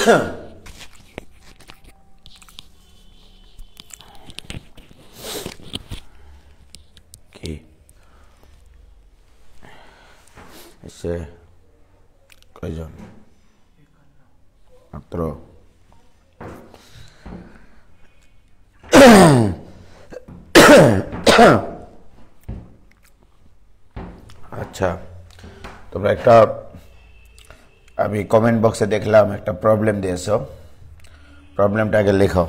কি এসে কয়জন মাত্র? আচ্ছা, তোমরা একটা, আমি কমেন্ট বক্সে দেখলাম একটা প্রবলেম দিয়েছো, প্রবলেমটা আগে লেখো।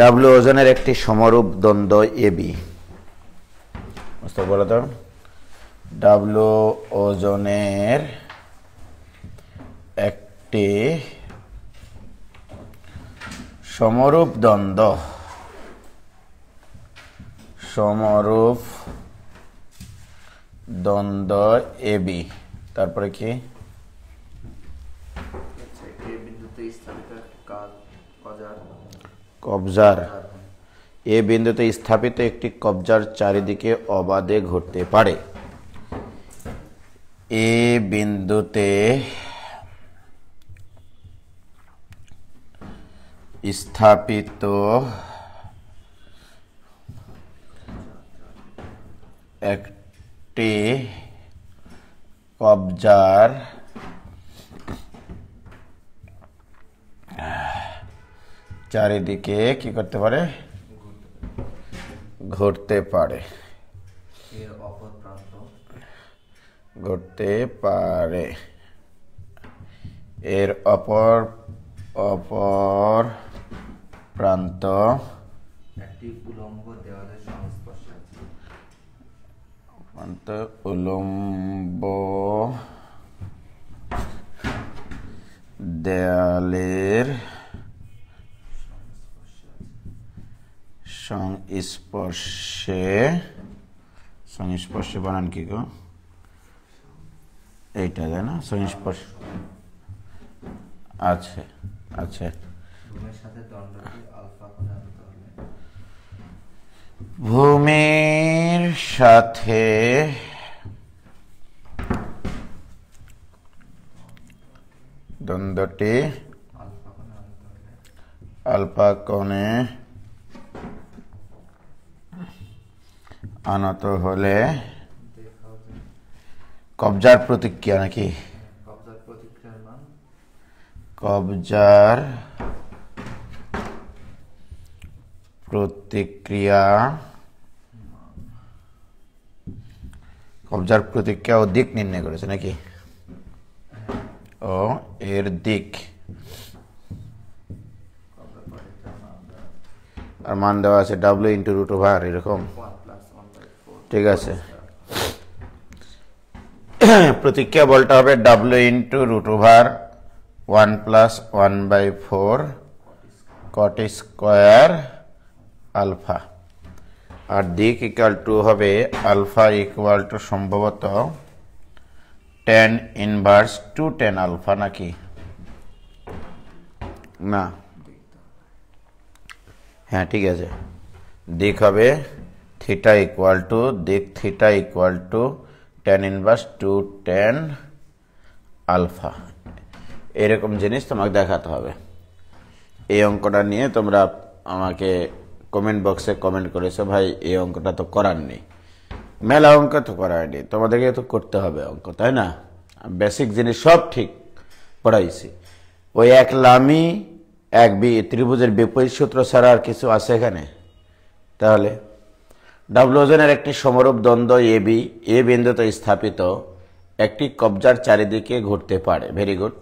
ডাব্লু ওজনের একটি সমরূপ দ্বন্দ্ব এবি, বুঝতে বলো তো, ডাব্লু ওজনের একটি সমরূপ দ্বন্দ্ব, সমরূপ দ্বন্দ্ব এবি, তারপরে কি? কবজার, এ বিন্দুতে স্থাপিত একটি কবজার চারিদিকে অবাধে ঘুরতে পারে। এ বিন্দুতে স্থাপিত একটি কবজার চারিদিকে কি করতে পারে? ঘুরতে পারে, ঘুরতে পারে। এর অপর প্রান্ত একটি উলম্ব দেওয়ালের সংস্পর্শে আছে। উলম্ব দেয়ালের সংস্পর্শে, সংস্পর্শে বানান কি গো? এইটা তাই না? সংস্পর্শ আছে, আছে। ভূমির সাথে দণ্ডটি আলফা কোণে আনত হলে, ভূমির সাথে দ্বন্দ্বটি আলফা কোণে আনত হলে কবজার প্রতিক্রিয়া নাকি? কবজার প্রতিক্রিয়ার মান, কবজার প্রতিক্রিয়া, কবজার প্রতিক্রিয়া ও দিক নির্ণয় করেছে নাকি? ও এর দিক আর মান দেওয়া আছে ডাব্লিউ ইন্টু রুট ওভার এরকম, ঠিক আছে। প্রতিক্রিয়া বলটা হবে W into root over 1+1/4 cot square alpha, আর দিক ইকুয়াল টু হবে আলফা ইকুয়াল টু সম্ভবত tan ইনভার্স 2 tan আলফা নাকি? না, হ্যাঁ ঠিক আছে। দিক হবে থিটা ইকুয়াল টু, দিক theta equal to tan inverse 2 tan alpha. এরকম জিনিস তোমাকে দেখাতে হবে। এই অঙ্কটা নিয়ে তোমরা আমাকে কমেন্ট বক্সে কমেন্ট করেছো, ভাই এই অঙ্কটা তো করার নেই। মেলা অঙ্ক তো করার নেই, তোমাদেরকে তো করতে হবে অঙ্ক, তাই না? বেসিক জিনিস সব ঠিক পড়াইছি। ওই এক লামি এক ত্রিভুজের বিপরীত সূত্র ছাড়া আর কিছু আছে এখানে? তাহলে ডাব্লু ওজনের একটি সমরূপ দ্বন্দ্ব এবি, এ বিন্দুতে স্থাপিত একটি কবজার চারিদিকে ঘুরতে পারে। Very good.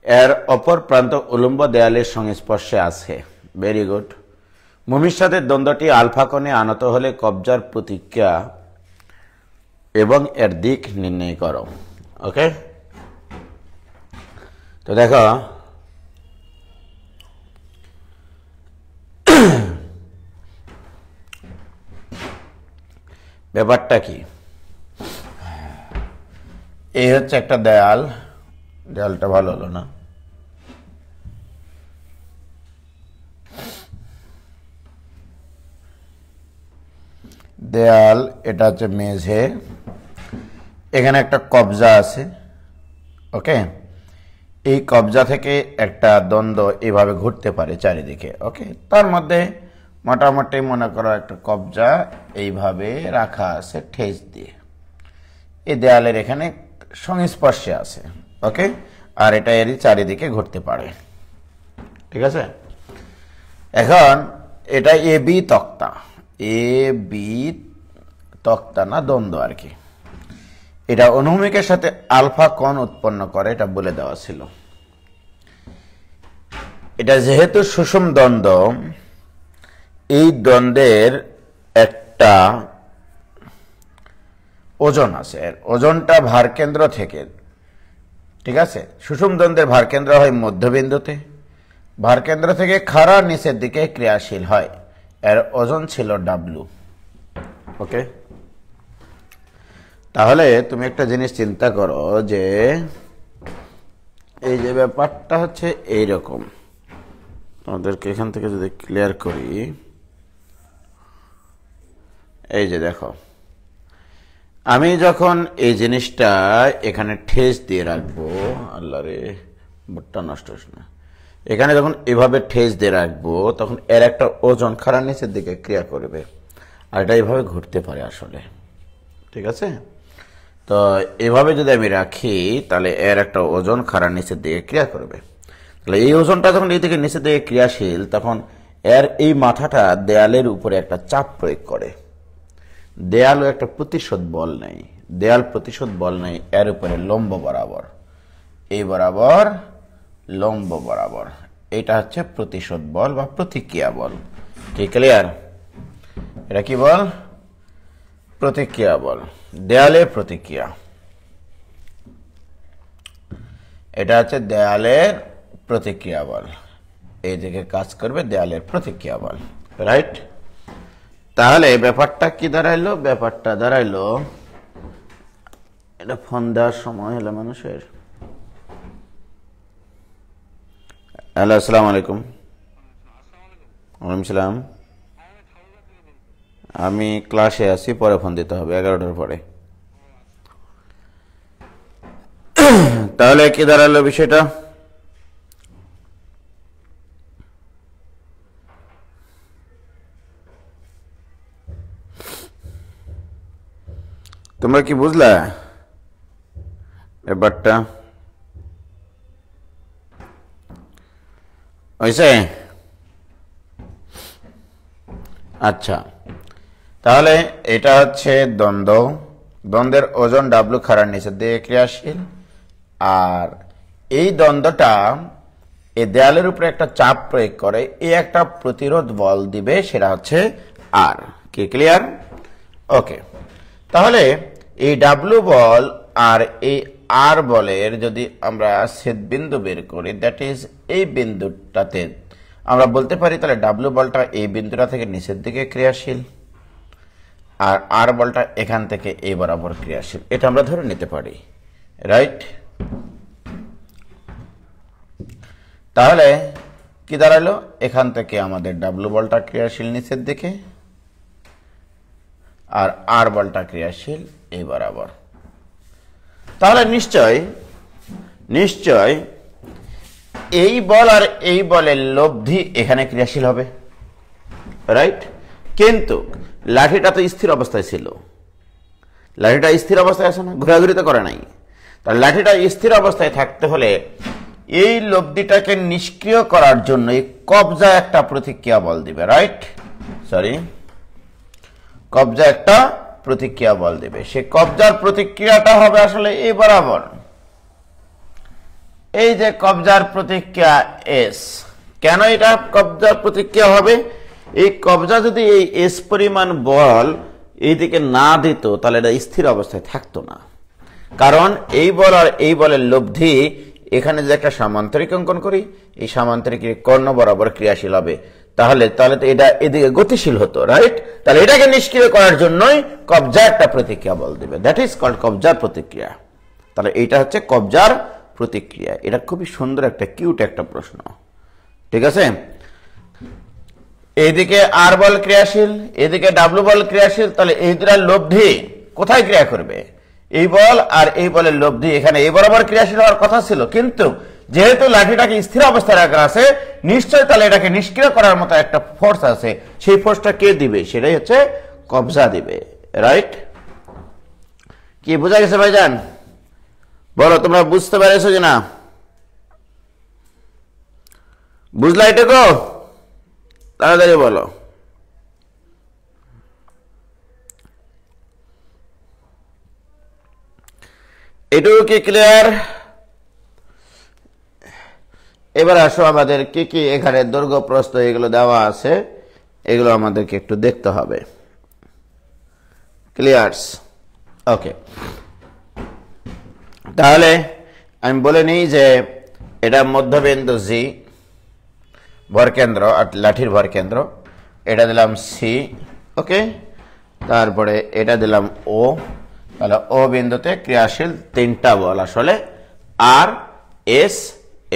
এর অপর প্রান্ত উলম্ব দেয়ালের সংস্পর্শে আছে। Very good. ভূমির সাথে দ্বন্দ্বটি আলফা কোণে আনত হলে কবজার প্রতিক্রিয়া এবং এর দিক নির্ণয় করো। ওকে, তো দেখো ব্যাপারটা কি, এই হচ্ছে একটা দেয়াল, দেয়ালটা ভালো হলো না, দেয়াল, এটা হচ্ছে মেঝে, এখানে একটা কবজা আছে, ওকে। এই কবজা থেকে একটা দ্বন্দ্ব এভাবে ঘুরতে পারে চারিদিকে, ওকে। তার মধ্যে মোটামুটি মনে করো একটা কবজা এইভাবে রাখা আছে ঠেস দিয়ে, এই দেয়ালের এখানে সংস্পর্শে আছে, ওকে। আর এটা এরই চারিদিকে ঘুরতে পারে, ঠিক আছে। এখন এটা এ বি তক্তা, এ বি তক্তা না দ্বন্দ্ব আর কি। এটা অনুভূমিকের সাথে আলফা কোণ উৎপন্ন করে, এটা বলে দেওয়া ছিল। এটা যেহেতু সুষম দ্বন্দ্ব, এই দ্বন্দ্বের একটা ওজন আছে, ওজনটা ভারকেন্দ্র থেকে, ঠিক আছে। সুষম দ্বন্দ্বের ভারকেন্দ্র হয় মধ্যবিন্দুতে, ভারকেন্দ্র থেকে খাড়া নিচের দিকে ক্রিয়াশীল হয়, এর ওজন ছিল ডাব্লু, ওকে। তাহলে তুমি একটা জিনিস চিন্তা করো যে এই যে ব্যাপারটা হচ্ছে এইরকম, তোমাদেরকে এখান থেকে যদি ক্লিয়ার করি, এই যে দেখো, আমি যখন এই জিনিসটা এখানে ঠেস দিয়ে রাখবো, আল্লাহ রে বোর্ডটা নষ্ট হচ্ছে না, এখানে যখন এভাবে ঠেস দিয়ে রাখবো তখন এর একটা ওজন খাড়া নিচের দিকে ক্রিয়া করবে, আর এটা এইভাবে ঘুরতে পারে আসলে, ঠিক আছে। তো এভাবে যদি আমি রাখি তাহলে এর একটা ওজন খাড়া নিচের দিকে ক্রিয়া করবে। তাহলে এই ওজনটা যখন এই দিকে নিচের দিকে ক্রিয়াশীল, তখন এর এই মাথাটা দেয়ালের উপরে একটা চাপ প্রয়োগ করে। দেয়ালও একটা প্রতিশোধ বল নেই, দেয়াল প্রতিশোধ বল নেই এর উপরে লম্ব বরাবর, এই বরাবর লম্ব বরাবর, এটা হচ্ছে প্রতিশোধ বল বা প্রতিক্রিয়া বল। কি ক্লিয়ার? এটা কি বল? প্রতিক্রিয়া বল, দেয়ালের প্রতিক্রিয়া। এটা হচ্ছে দেয়ালের প্রতিক্রিয়া বল, এই দিকে কাজ করবে দেয়ালের প্রতিক্রিয়া বল, রাইট। তাহলে ব্যাপারটা কি দাঁড়াইলো? ব্যাপারটা দাঁড়াইলো, এটা ফোন দেওয়ার সময় হলো মানুষের। হ্যালো, আসসালামু আলাইকুম। ওয়ালাইকুম সালাম। আমি ক্লাসে আছি, পরে ফোন দিতে হবে 11টার পরে। তাহলে কি দাঁড়ালো বিষয়টা? তোমরা কি বুঝলা ব্যাপারটা? হয়েছে? আচ্ছা, তাহলে এটা হচ্ছে দ্বন্দ্ব, দ্বন্দ্বের ওজন ডাব্লু খাড়ার নিচের দিকে ক্রিয়াশীল, আর এই দ্বন্দ্বটা এই দেয়ালের উপরে একটা চাপ প্রয়োগ করে, এই একটা প্রতিরোধ বল দিবে, সেটা হচ্ছে আর। কি ক্লিয়ার? ওকে। তাহলে এই ডাব্লু বল আর এই আর বলের যদি আমরা ছেদবিন্দু বের করি, দ্যাট ইজ এই বিন্দুটাতে আমরা বলতে পারি তাহলে ডাব্লু বলটা এই বিন্দুটা থেকে নিচের দিকে ক্রিয়াশীল, আর আর বলটা এখান থেকে এই বরাবর ক্রিয়াশীল, এটা আমরা ধরে নিতে পারি, রাইট। তাহলে কি দাঁড়ালো? এখান থেকে আমাদের ডাব্লু বলটা ক্রিয়াশীল নিচের দিকে, আর আর বলটা ক্রিয়াশীল এই বরাবর। তাহলে নিশ্চয় নিশ্চয় এই বল আর এই বলের লব্ধি এখানে ক্রিয়াশীল হবে, রাইট। কিন্তু লাঠিটা তো স্থির অবস্থায় ছিল, লাঠিটা স্থির অবস্থায় আছে না, ঘোরাঘুরি তো করে নাই। তাহলে লাঠিটা স্থির অবস্থায় থাকতে হলে এই লব্ধিটাকে নিষ্ক্রিয় করার জন্য এই কবজা একটা প্রতিক্রিয়া বল দিবে, রাইট। সরি, কবজা একটা প্রতিক্রিয়া বল দেবে, সে কবজার প্রতিক্রিয়াটা হবে আসলে এই বরাবর, এই যে কবজার প্রতিক্রিয়া এস। কেন এটা কবজার প্রতিক্রিয়া হবে? এই কবজা যদি এই এস পরিমাণ বল এইদিকে না দিত তাহলে এটা স্থির অবস্থায় থাকতো না, কারণ এই বল আর এই বলের লব্ধি এখানে যে একটা সামান্তরিক অঙ্কন করি, এই সামান্তরিক কর্ণ বরাবর ক্রিয়াশীল হবে, তাহলে তাহলে তো এটা এদিকে গতিশীল হতো, রাইট। তাহলে এটাকে নিষ্ক্রিয় করার জন্যই কবজা একটা প্রতিক্রিয়া বল দিবে, দ্যাট ইজ কল্ড কবজার প্রতিক্রিয়া। তাহলে এইটা হচ্ছে কবজার প্রতিক্রিয়া। এটা খুবই সুন্দর একটা কিউট একটা প্রশ্ন, ঠিক আছে। এইদিকে আর বল ক্রিয়াশীল, এদিকে ডাব্লু বল ক্রিয়াশীল, তাহলে এই দুটার লব্ধি কোথায় ক্রিয়া করবে? এই বল আর এই বলের লব্ধি এখানে এই বরাবর ক্রিয়াশীল হওয়ার কথা ছিল, কিন্তু যেহেতু লাঠিটাকে স্থির অবস্থায় রাখা আছে, নিশ্চয়ই তাহলে এটাকে নিষ্ক্রিয় করার মতো একটা ফোর্স আছে। সেই ফোর্সটা কে দিবে? সেটাই হচ্ছে কবজা দিবে। রাইট? কি বোঝা গেছে ভাইজান? বলো তোমরা বুঝতে পেরেছো কিনা? বুঝলা এটুকু? তাড়াতাড়ি বলো। এটুকু কি ক্লিয়ার? এবার আসো, আমাদের কি কি এখানে দৈর্ঘ্য প্রস্থ এগুলো দেওয়া আছে, এগুলো আমাদেরকে একটু দেখতে হবে। ক্লিয়ার্স? ওকে, তাহলে আমি বলে নিই যে এটা মধ্যবিন্দু জি, ভরকেন্দ্র আর লাঠির ভরকেন্দ্র, এটা দিলাম সি। ওকে, তারপরে এটা দিলাম ও। তাহলে ও বিন্দুতে ক্রিয়াশীল তিনটা বল আসলে আর, এস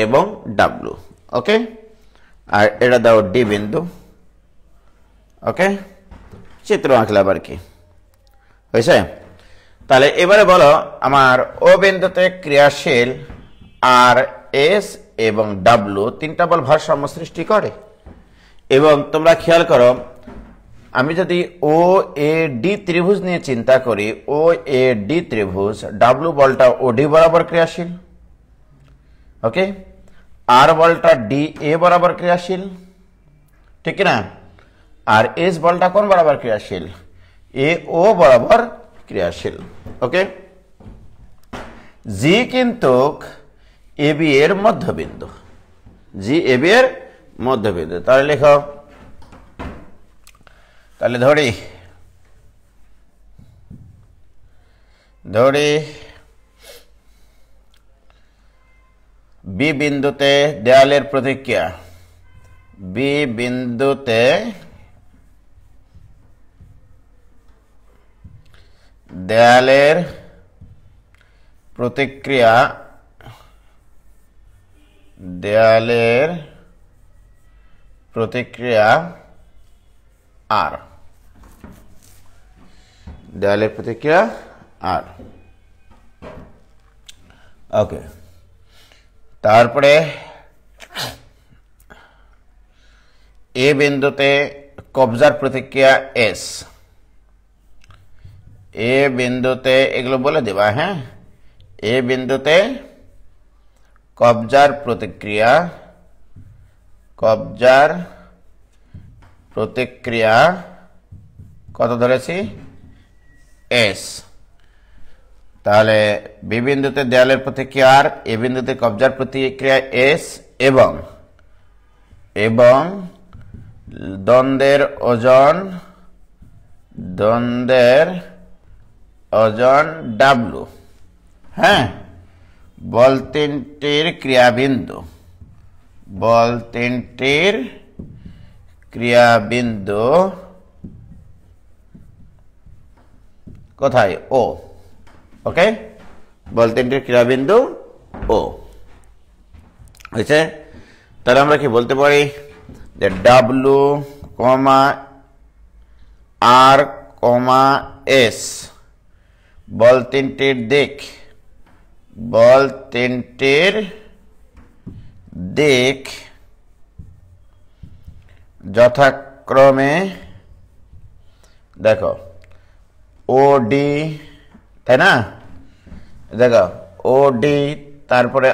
এবং ডাব্লু। ওকে, আর এটা দাও ডি বিন্দু। ওকে, চিত্র আঁকলাম আর কি, হয়েছে? তাহলে এবারে বলো আমার ও বিন্দুতে ক্রিয়াশীল আর, এস এবং ডাব্লু তিনটা বল ভারসাম্য সৃষ্টি করে। এবং তোমরা খেয়াল করো, আমি যদি ও এ ডি ত্রিভুজ নিয়ে চিন্তা করি, ও এ ডি ত্রিভুজ, ডাব্লু বলটা ও ডি বরাবর ক্রিয়াশীল। ওকে, আর বলটা ডি এ বরাবর ক্রিয়াশীল, ঠিক না? আর এস বলটা কোন বরাবর ক্রিয়াশীল? এ ও বরাবর ক্রিয়াশীল। ওকে, জি কিন্তু এ বি এর মধ্যবিন্দু, জি এ বি এর মধ্যবিন্দু। তাহলে লেখো, তাহলে ধরি বি বিন্দুতে দেয়ালের প্রতিক্রিয়া, বি বিন্দুতে দেয়ালের প্রতিক্রিয়া, দেয়ালের প্রতিক্রিয়া আর, দেয়ালের প্রতিক্রিয়া আর। ওকে, তারপরে এ বিন্দুতে কবজার প্রতিক্রিয়া এস, এ বিন্দুতে এগুলো বলে দেবা, হ্যাঁ? এ বিন্দুতে কবজার প্রতিক্রিয়া, কবজার প্রতিক্রিয়া কত ধরেছি? এস। তাহলে বি বিন্দুতে দেয়ালের প্রতিক্রিয়া আর, এ বিন্দুতে কবজার প্রতিক্রিয়া এস, এবং দ্বন্দ্বের ওজন ডাব্লু। হ্যাঁ, বল তিনটির ক্রিয়াবিন্দু, বল তিনটির ক্রিয়াবিন্দু কোথায়? ও। ওকে, বল তিনটির ক্রিয়াবিন্দু ও হয়েছে। তাহলে আমরা কি বলতে পারি যে ডাব্লু কমা আর কমা এস বল তিনটির দিক, বল তিনটির দিক যথাক্রমে, দেখো ও ডি, তাই না? দেখো ও ডি, তারপরে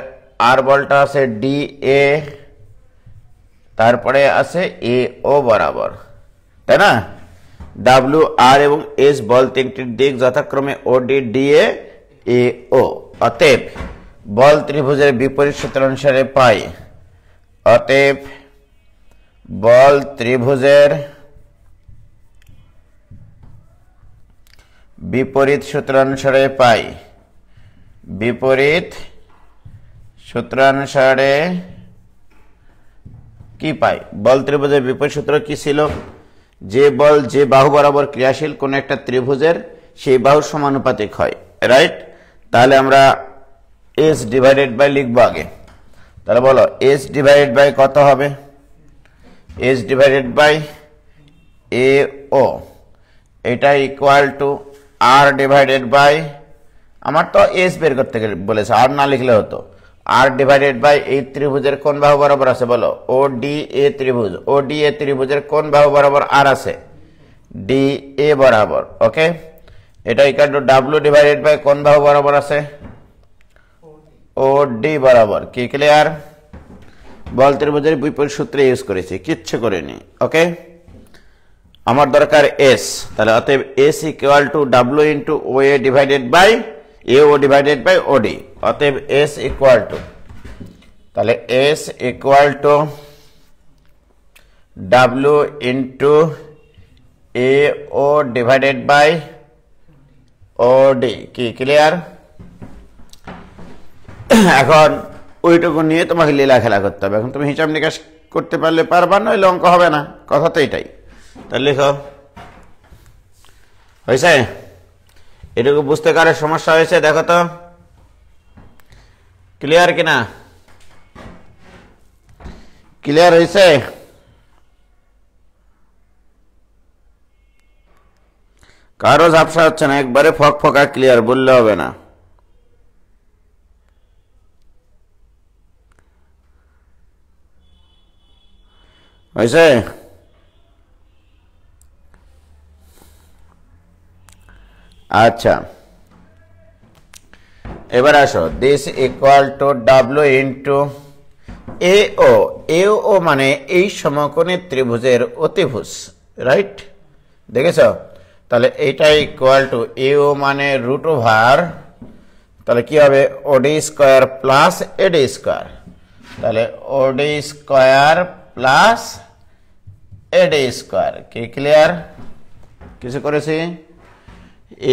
আর বলটা আছে ডি এ, তারপরে আছে এ ও বরাবর, তাই না? ডাব্লু আর এবং এস বল তিনটির দিক যথাক্রমে ও ডি ডি এ ও। অতএব বল ত্রিভুজের বিপরীত সূত্র অনুসারে পাই, অতএব বল ত্রিভুজের বিপরীত সূত্রানুসারে পাই, বিপরীত সূত্রানুসারে কি পাই? বল ত্রিভুজের বিপরীত সূত্র কি ছিল? যে বল যে বাহু বরাবর ক্রিয়াশীল কোন একটা ত্রিভুজের, সেই বাহুর সমানুপাতিক হয়। রাইট? তাহলে আমরা এস ডিভাইডেড বাই লিখবো আগে। তাহলে বলো এস ডিভাইডেড বাই কত হবে? S divided by A O, এটা ইকুয়াল টু আর ডিভাইডেড বাই আমার তো এস বের করতে বলেছে, আর না লিখলে হতো। আর ডিভাইডেড বাই এই ত্রিভুজের কোন বাহু বরাবর আছে বলো? ও ডি এ ত্রিভুজ, ও ডি এ ত্রিভুজের কোন বাহু বরাবর আর আছে? ডি এ বরাবর। ওকে, এটা equal to W divided by কোন বাহু বরাবর আছে? ও ডি বরাবর। কি ক্লিয়ার? বল ত্রিভুজের বিপরীত সূত্রে ইউজ করেছি, কিচ্ছু করিনি। ওকে, আমার দরকার এস, তাহলে অতএব S equal to W into O A divided by A O divided by O D. অতএব এস ইকুয়াল টু, তাহলে S equal to W into A O divided by O D. কি ক্লিয়ার? এখন ওইটুকু নিয়ে তোমাকে লীলা খেলা করতে হবে। এখন তুমি হিসাব নিকাশ করতে পারলে পারবা, নইলে অঙ্ক হবে না, কথা তো এটাই। তাহলে লিখো, হয়েছে? এটুকু বুঝতে কারো সমস্যা হয়েছে? দেখো তো ক্লিয়ার কিনা? ক্লিয়ার হয়েছে? কারো ঝাপসা হচ্ছে না, একবারে ফক ফকা ক্লিয়ার বললে হবে না। হয়েছে? আচ্ছা, এবার আসো, this equal to W into A O. A O মানে এই সমকোণী ত্রিভুজের অতিভুজ, রাইট? দেখেছ? তাহলে এইটা ইকুয়াল টু এ ও মানে রুট ওভার, তাহলে কি হবে? ওডি স্কোয়ার প্লাস এডি স্কোয়ার। তাহলে OD square plus AD square. কি ক্লিয়ার? কিছু করেছি?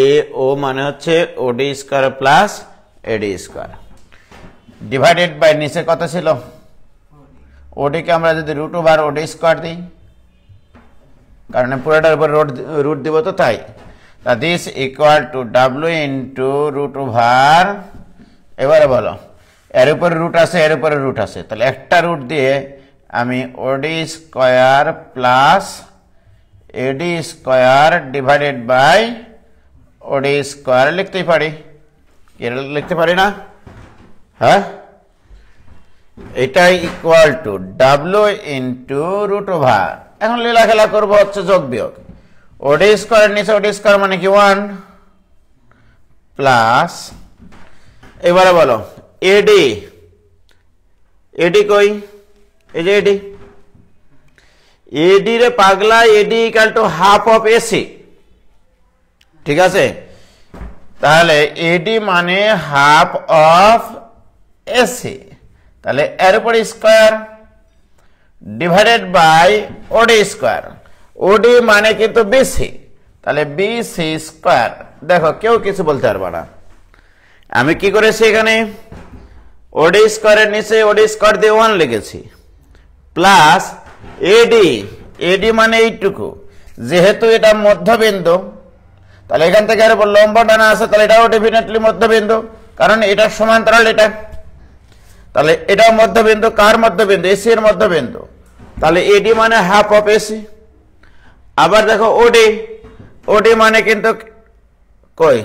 এ ও মানে হচ্ছে OD square plus AD square divided by নিচে কত ছিল? ওডিকে আমরা যদি রুট ওভার ওডি স্কোয়ার দিই, কারণ পুরোটার উপর রুট দিব, তো তাই। This equal to W into root over, এবারে বলো এর উপরে রুট আছে, এর উপরে রুট আছে, তাহলে একটা রুট দিয়ে আমি OD square plus AD square divided by OD square লিখতেই পারি। লিখতে পারি না? হ্যাঁ, এটাই equal to W into root over. এখন লীলা খেলা করবো হচ্ছে যোগ বিয়োগ। ওডি স্কোয়ারের নিচে ওডি স্কোয়ার মানে কি 1 প্লাস, এবারে বলো এডি, এডি কই? এই যে এডি, এডি রে পাগলা, এডি equal to half of AC. ঠিক আছে, তাহলে এডি মানে হাফ অফ এসি, তাহলে এর উপর square divided by OD square. OD মানে কিন্তু বিসি, তাহলে বিসি স্কোয়ার। দেখো কেউ কিছু বলতে পারবে না। আমি কি করেছি এখানে? ওডি স্কোয়ারের নিচে ওডি স্কোয়ার দিয়ে 1 লিখেছি, প্লাস এডি, এডি মানে এইটুকু, যেহেতু এটা মধ্যবিন্দু, তাহলে এখান থেকে আর লম্ব ডানা আছে, তাহলে এটাও ডেফিনেটলি মধ্যবিন্দু, কারণ এটা সমান্তরাল এটা, তাহলে এটাও মধ্যবিন্দু। কার মধ্যবিন্দু? এসি এর মধ্যবিন্দু, তাহলে এডি মানে হাফ অফ এসি। আবার দেখো ওডি, ওডি মানে কিন্তু কই?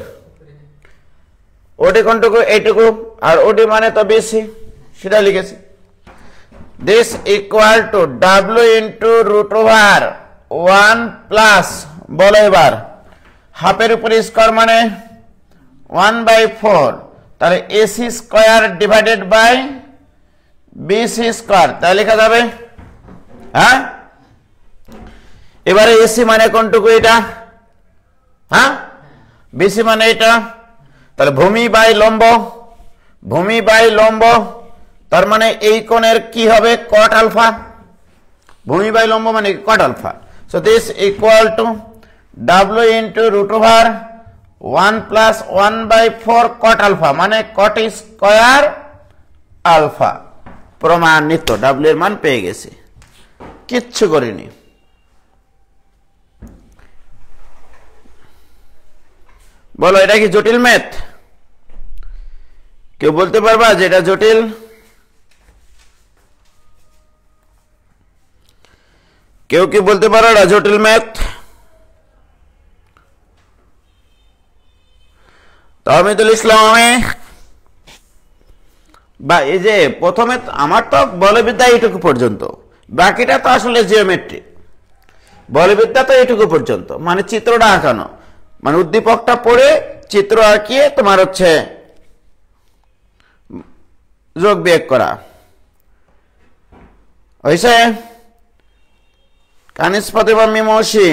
ওডি কোনটুকু? এইটুকু, আর ওডি মানে তো বিসি, সেটা লিখেছি। This equal to W into root over 1 plus, বলো এবার হাফের উপরে স্কোয়ার মানে 1/4, তাহলে AC square divided by BC square, তাই লেখা যাবে। হ্যাঁ, এবারে এসি মানে কোনটুকু? এটা। হ্যাঁ, বিসি মানে এটা, তাহলে ভূমি বাই লম্ব, ভূমি বাই লম্ব, তার মানে এই কোণের কি হবে? কট আলফা। ভূমি বাই লম্ব মানে cot alpha. So this equal to W into root over 1 plus 1/4 cot alpha, মানে কট স্কোয়ার আলফা। প্রমাণিত, ডাব্লিউ এর মান পেয়ে গেছি, কিচ্ছু করিনি। বলো এটা কি জটিল ম্যাথ? কেউ বলতে পারবা যে এটা জটিল? কেউ কি বলতে পারো এটা জটিল ম্যাথ? তাহমিদুল ইসলাম আমি বা এই যে প্রথমে আমার তো বলবিদ্যা এইটুকু পর্যন্ত, বাকিটা তো আসলে জিওমেট্রি। বলবিদ্যা তো এইটুকু পর্যন্ত, মানে চিত্রটা আঁকানো, মানে উদ্দীপকটা পড়ে চিত্র আঁকিয়ে তোমার হচ্ছে যোগ বিয়োগ করা হয়েছে। কানিস প্রতিভা মীমাংসী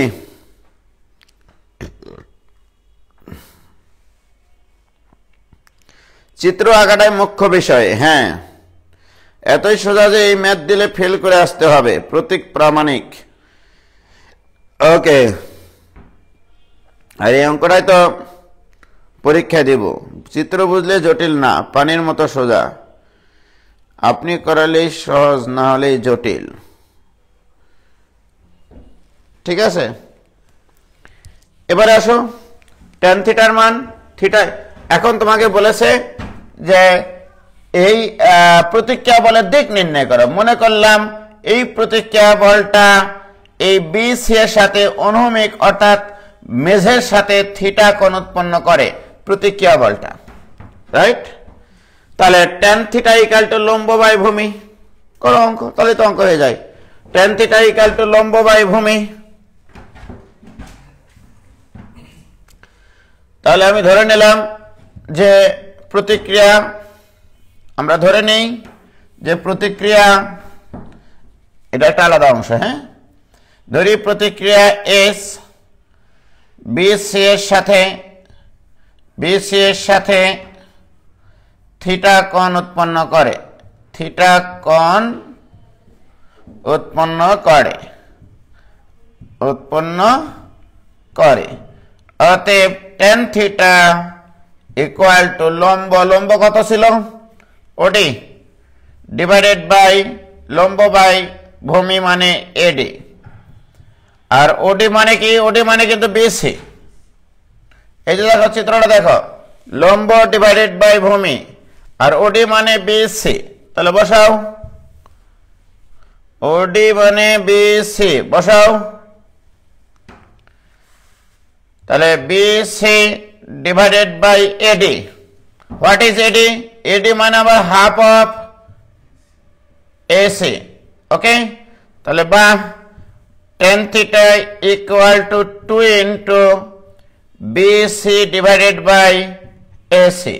চিত্র আঁকাটাই মুখ্য বিষয়। হ্যাঁ, এতই সোজা যে এই ম্যাথ দিলে ফেল করে আসতে হবে। প্রতীক প্রামাণিক, ওকে। আর এই অঙ্কটাই তো পরীক্ষা দিব। চিত্র বুঝলে জটিল না, পানির মতো সোজা। আপনি করালেই সহজ, না হলেই জটিল। ঠিক আছে, এবারে আসো ট্যান থিটার মান থিটা। এখন তোমাকে বলেছে যে এই প্রতিক্রিয়া বলের দিক নির্ণয় করো। মনে করলাম এই প্রতিক্রিয়া বলটা এই বিসি এর সাথে অনুভূমিক অর্থাৎ মেঝের সাথে থিটা কোণ উৎপন্ন করে প্রতিক্রিয়া বলটা, রাইট? তাহলে ট্যান থিটা ইকুয়াল টু লম্ব বাই ভূমি করো অঙ্ক, তাহলে তো অঙ্ক হয়ে যায়। ট্যান থিটা ইকুয়াল টু লম্ব বাই ভূমি। তাহলে আমি ধরে নিলাম যে প্রতিক্রিয়া, আমরা ধরে নেই যে প্রতিক্রিয়া, এটা একটা আলাদা অংশ। হ্যাঁ, ধরি প্রতিক্রিয়া এস বিসি এর সাথে থিটা কোণ উৎপন্ন করে, থিটা কোণ উৎপন্ন করে। অতএব ট্যান থিটা ইকুয়াল টু লম্ব, লম্ব কত ছিল ওডি, ডিভাইডেড বাই লম্ব বাই ভূমি মানে এডি। আর ওডি মানে কি? ওডি মানে কিন্তু বিসি। এই যে দেখো চিত্রটা দেখো, লম্ব ডিভাইডেড বাই ভূমি আর ওডি মানে বিসি। তাহলে বসাও, ওডি মানে বিসি বসাও। তাহলে BC divided by AD. What is AD? AD মানে আবার হাফ অফ এসি। ওকে, তাহলে বা tan theta equal to 2 into BC divided by AC,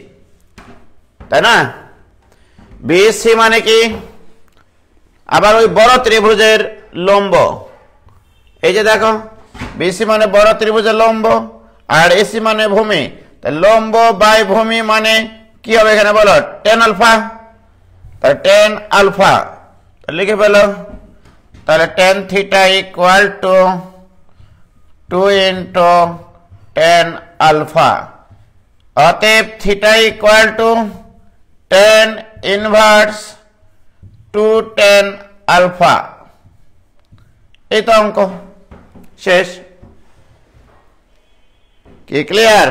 তাই না? বিসি মানে কি? আবার ওই বড় ত্রিভুজের লম্ব। এই যে দেখো, বিসি মানে বড় ত্রিভুজের লম্ব আর এসি মানে ভূমি। লম্ব বাই ভূমি মানে কি হবে এখানে বলো? Tan alpha. তাহলে টেন আলফা লিখে ফেলো। তাহলে tan theta equal to 2 into tan alpha. অতএব theta equal to tan inverse 2 tan alpha. এই তো অঙ্ক শেষ। কি ক্লিয়ার?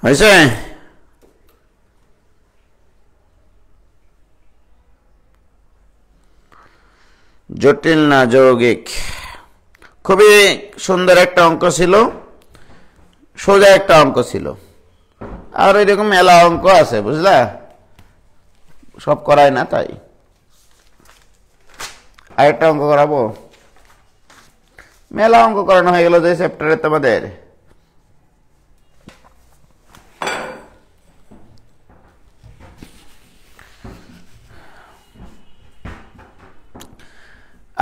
হয়েছে? জটিল না, যৌগিক। খুবই সুন্দর একটা অঙ্ক ছিল, সোজা একটা অঙ্ক ছিল। আর এরকম মেলা অঙ্ক আছে, বুঝলা, সব করায় না। তাই আরেকটা অঙ্ক করাবো। মেলা অঙ্ক করানো হয়ে গেল যে চ্যাপ্টারে তোমাদের।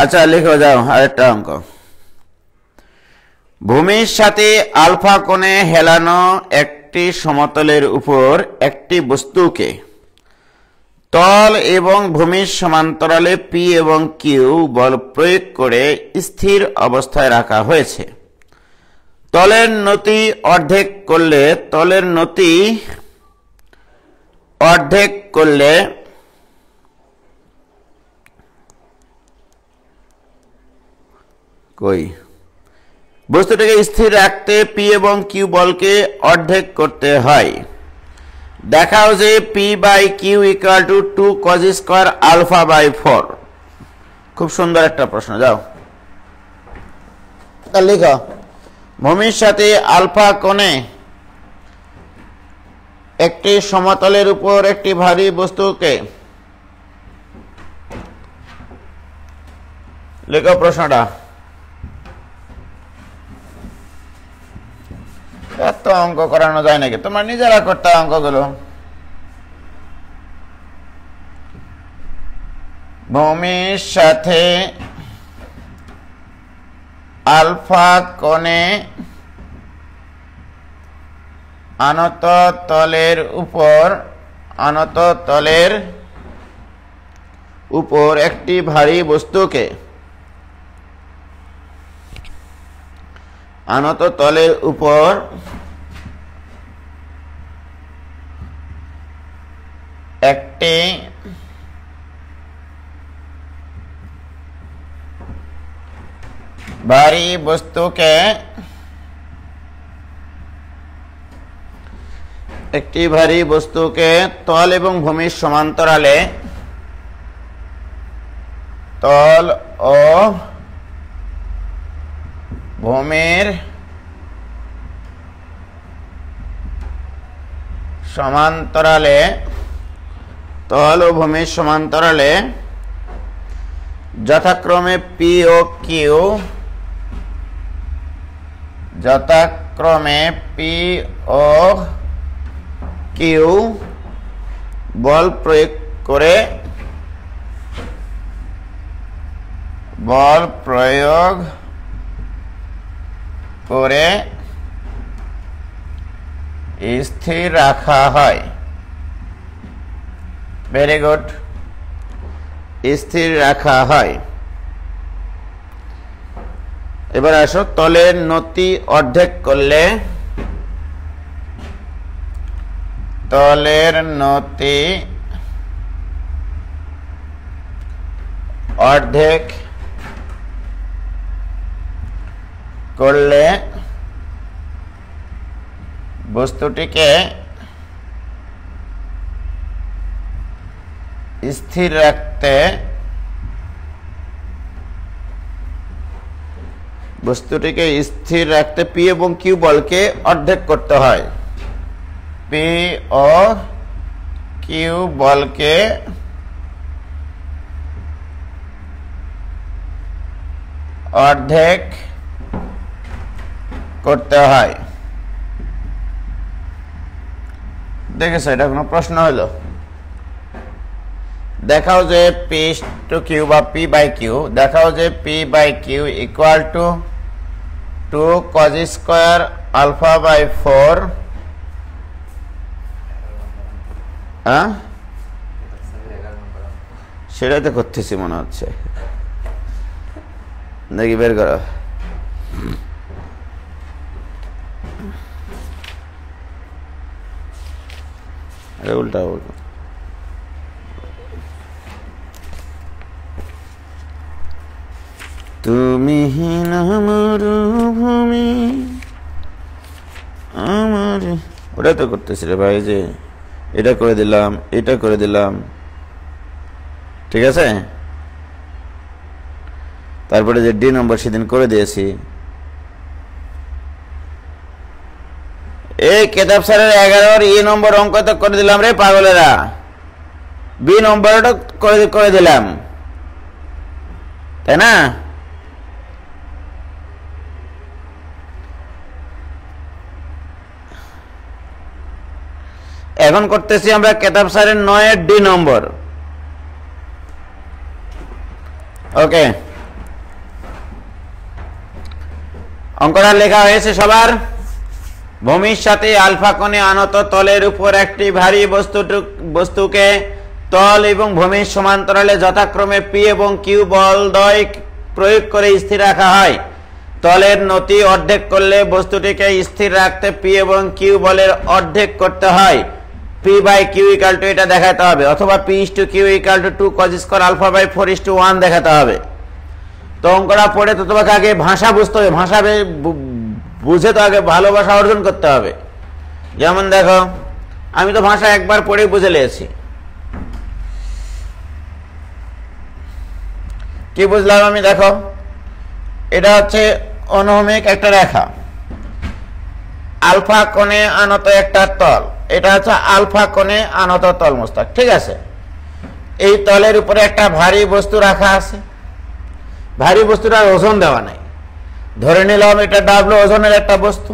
আচ্ছা লিখো যাও আরেকটা অঙ্ক। ভূমির সাথে আলফা কোণে হেলানো একটি সমতলের উপর একটি বস্তুকে তল এবং ভূমির সমান্তরালে পি এবং কিউ বল প্রয়োগ করে স্থির অবস্থায় রাখা হয়েছে। তলের নতি অর্ধেক করলে বস্তুটাকে স্থির রাখতে পি এবং কিউ বলকে অর্ধেক করতে হয়। দেখাও যে P by Q equal to 2 cos square alpha by 4। খুব সুন্দর একটা প্রশ্ন, যাও লিখো ভূমির সাথে আলফা কোণে একটি সমতলের উপর একটি ভারী বস্তুকে লিখো প্রশ্নটা। এত অঙ্ক করানো যায় নাকি? তোমরা নিজেরা করতে অঙ্কগুলো। ভূমির সাথে আলফা কোণে আনত তলের উপর একটি ভারী বস্তুকে আনত তলের উপর একটি ভারী বস্তুকে তল এবং ভূমির সমান্তরালে তল ও ভূমির সমান্তরালে যথাক্রমে পি ও কিউ বল প্রয়োগ করে স্থির রাখা হয়। ভেরি গুড, স্থির রাখা হয়। এবার আসো, তলের নতি অর্ধেক করলে বস্তুটিকে স্থির রাখতে পি এবং কিউ বলকে অর্ধেক করতে হয়। পি ও কিউ বলকে অর্ধেক করতে হয়। দেখেছো, এটা কোনো প্রশ্ন হলো? দেখাও যে পি টু কিউ বা পি বাই কিউ, দেখাও যে P by Q equal to 2 cos square alpha by 4। হ্যাঁ, সেটাই তো করতেছি মনে হচ্ছে। দেখি বের করো। উল্টা বলবো। তুমি মরুভূমি আমার, ওটা তো করতেছি রে ভাই, যে এটা করে দিলাম, এটা করে দিলাম, ঠিক আছে। তারপরে যে ডি নম্বর সেদিন করে দিয়েছি। এই কেতাব স্যারের 11 ই নম্বর অঙ্ক তো করে দিলাম রে পাগলেরা। বি নম্বরটা করে দিলাম, তাই না? এখন করতেছি আমরা কেতাব স্যারের 9 ডি নম্বর। ওকে, অঙ্কটা লেখা হয়েছে সবার। ভূমির সাথে আলফা কোণে আনত তলের উপর একটি ভারী বস্তুকে তল এবং ভূমির সমান্তরালে যথাক্রমে পি এবং কিউ বল দ্বয় প্রয়োগ করে স্থির রাখা হয়। তলের নতি অর্ধেক করলে বস্তুটিকে স্থির রাখতে পি এবং কিউ বলের অর্ধেক করতে হয়। P by Q equal to এটা দেখাতে হবে, অথবা P is to Q equal to 2 cos square alpha by 4:1 দেখাতে হবে। তো অঙ্কটা পড়ে তো তোমাকে আগে ভাষা বুঝতে হবে, ভাষা বুঝে তো আগে ভালোবাসা অর্জন করতে হবে। যেমন দেখো, আমি তো ভাষা একবার পড়ে বুঝে নিয়েছি। কি বুঝলাম আমি? দেখো, এটা হচ্ছে অনুভূমিক একটা রেখা, আলফা কোণে আনত একটা তল, এটা হচ্ছে আলফা কোণে আনত তল মস্তক, ঠিক আছে। এই তলের উপরে একটা ভারী বস্তু রাখা আছে, ভারী বস্তুটার ওজন দেওয়া নাই, ধরে নিলাম এটা ডাব্লু ওজনের একটা বস্তু।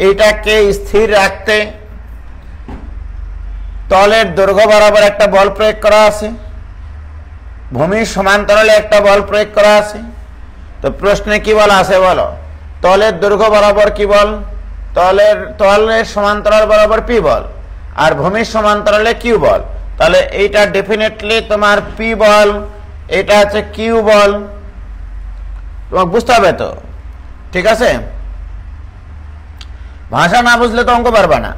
এইটাকে স্থির রাখতে তলের দৈর্ঘ্য বরাবর একটা বল প্রয়োগ করা আছে, ভূমির সমান্তরালে একটা বল প্রয়োগ করা আছে। তো প্রশ্নে কি বলা আছে বলো, তলের দৈর্ঘ্য বরাবর কি বল, তলের সমান্তরাল বরাবর পি বল আর ভূমির সমান্তরালে কিউ বল। তাহলে এইটা ডেফিনেটলি তোমার পি বল, এটা হচ্ছে কিউ বল, তোমাকে বুঝতে হবে তো, ঠিক আছে। ভাষা না বুঝলে তো অঙ্ক পারবে না।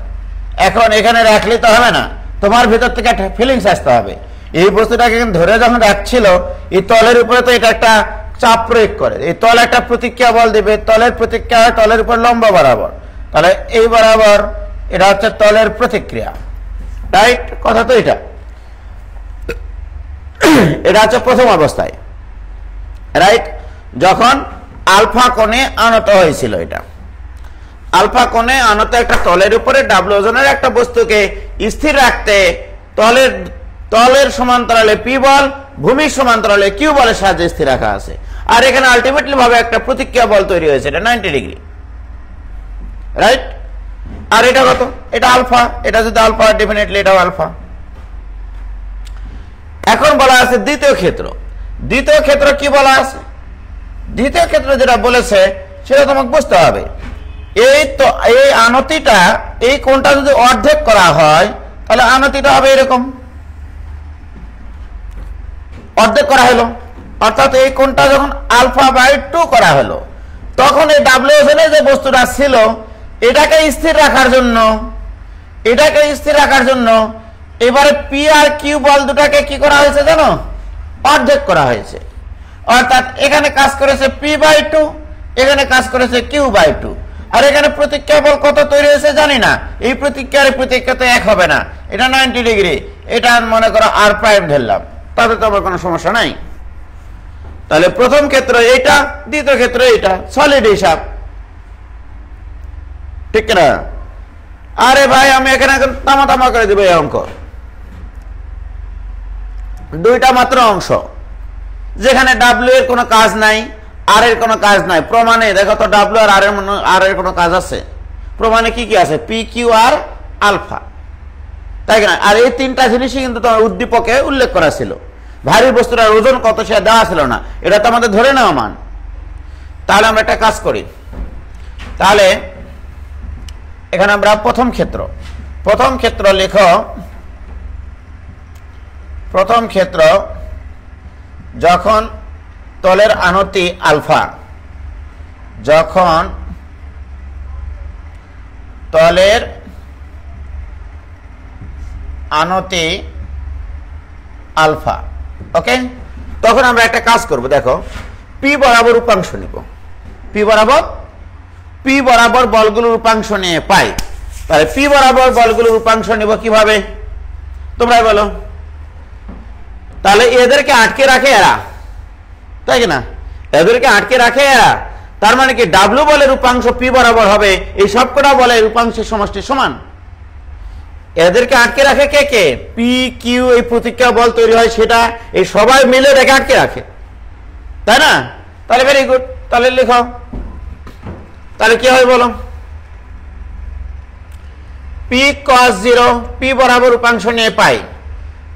এখন এখানে রাখলে তো হবে না, তোমার ভিতর থেকে একটা ফিলিংস আসতে হবে। এই বস্তুটাকে ধরে যখন রাখছিল, এই তলের উপরে তো এটা একটা চাপ প্রয়োগ করে, এই তল একটা প্রতিক্রিয়া বল দিবে, তলের প্রতিক্রিয়া তলের উপর লম্ব বরাবর, তাহলে এই বরাবর এটা হচ্ছে তলের প্রতিক্রিয়া, রাইট? কথা তো এটা, এটা হচ্ছে প্রথম অবস্থায়, রাইট? যখন আলফা কোণে আনত হয়েছিল, এটা আলফা কোণে আনত একটা তলের উপরে ডাব্লু ওজনের একটা বস্তুকে স্থির রাখতে তলের সমান্তরালে পি বল, ভূমির সমান্তরালে কিউ বলের সাহায্যে স্থির রাখা আছে। আর এখানে আলটিমেটলি ভাবে একটা প্রতিক্রিয়া বল তৈরি হয়েছে, এটা 90 ডিগ্রি, রাইট? আর এটা কত? এটা আলফা, এটা যদি আলফা ডেফিনেটলি এটাও আলফা। এখন বলা আছে দ্বিতীয় ক্ষেত্র। দ্বিতীয় ক্ষেত্র কি বলা আছে? দ্বিতীয় ক্ষেত্র যেটা বলেছে সেটা তোমাকে বুঝতে হবে। এই আনতিটা, এই কোণটা যদি অর্ধেক করা হয় তাহলে আনতিটা হবে এরকম, অর্ধেক করা হলো, অর্থাৎ এই কোণটা যখন আলফা বাই 2 করা হলো, তখন এই ডাব্লিউ ওজনের যে বস্তুটা ছিল এটাকে স্থির রাখার জন্য এবারে পি আর কিউ বল দুটাকে কি করা হয়েছে জানো? অর্ধেক করা হয়েছে। অর্থাৎ এখানে কাজ করেছে পি বাই 2, এখানে কাজ করেছে কিউ বাই 2। আর এখানে প্রতিক্রিয়া বল কত তৈরি হয়েছে জানি না, এই প্রতিক্রিয়া তো এক হবে না, এটা 90 ডিগ্রি, এটা মনে করো আর প্রাইম ধরলাম, তাতে তো আমার কোনো সমস্যা নাই। তাহলে প্রথম ক্ষেত্র এইটা, দ্বিতীয় ক্ষেত্র এইটা, সলিড হিসাব, ঠিক না? আরে ভাই আমি এখানে তামা করে দেবো এই অঙ্ক, দুইটা মাত্র অংশ যেখানে ডাব্লিউ এর কোনো কাজ নাই, আর এর কোনো কাজ নাই। প্রমাণে দেখো তো ডাব্লিউ আর আর এর কোনো কাজ আছে? প্রমাণে কি কি আছে? পি কিউ আর আলফা, তাই না? আর এই তিনটা জিনিসই কিন্তু তোমার উদ্দীপকে উল্লেখ করা ছিল। ভারী বস্তুটার ওজন কত সে দেওয়া ছিল না, এটা তো আমাদের ধরে নেওয়া মান। তাহলে আমরা একটা কাজ করি, তাহলে এখানে আমরা প্রথম ক্ষেত্র লেখো। প্রথম ক্ষেত্র যখন তলের আনতি আলফা, যখন তলের আনতি আলফা, ওকে, তখন আমরা একটা কাজ করব। দেখো পি বরাবর উপাংশ নিব, পি বরাবর বলগুলোর উপাংশ নিয়ে পাই। তাহলে পি বরাবর বলগুলোর উপাংশ নিব কিভাবে তোমরা বলো? তাহলে এদেরকে আটকে রাখে এরা, তাই না? এদেরকে আটকে রাখে এরা, তার মানে কি ডাব্লু বলের উপাংশ পি বরাবর হবে এই সবকটা বলের উপাংশের সমষ্টি সমান। এদেরকে আটকে রাখে কে কে? পি কিউ, এই প্রতিক্রিয়া বল তৈরি হয় সেটা, এই সবাই মিলে রেখে আটকে রাখে, তাই না? তাহলে ভেরি গুড, তাহলে লেখো। তাহলে কি হয় বলো? পি কস 0, পি বরাবর উপাংশ নিয়ে পাই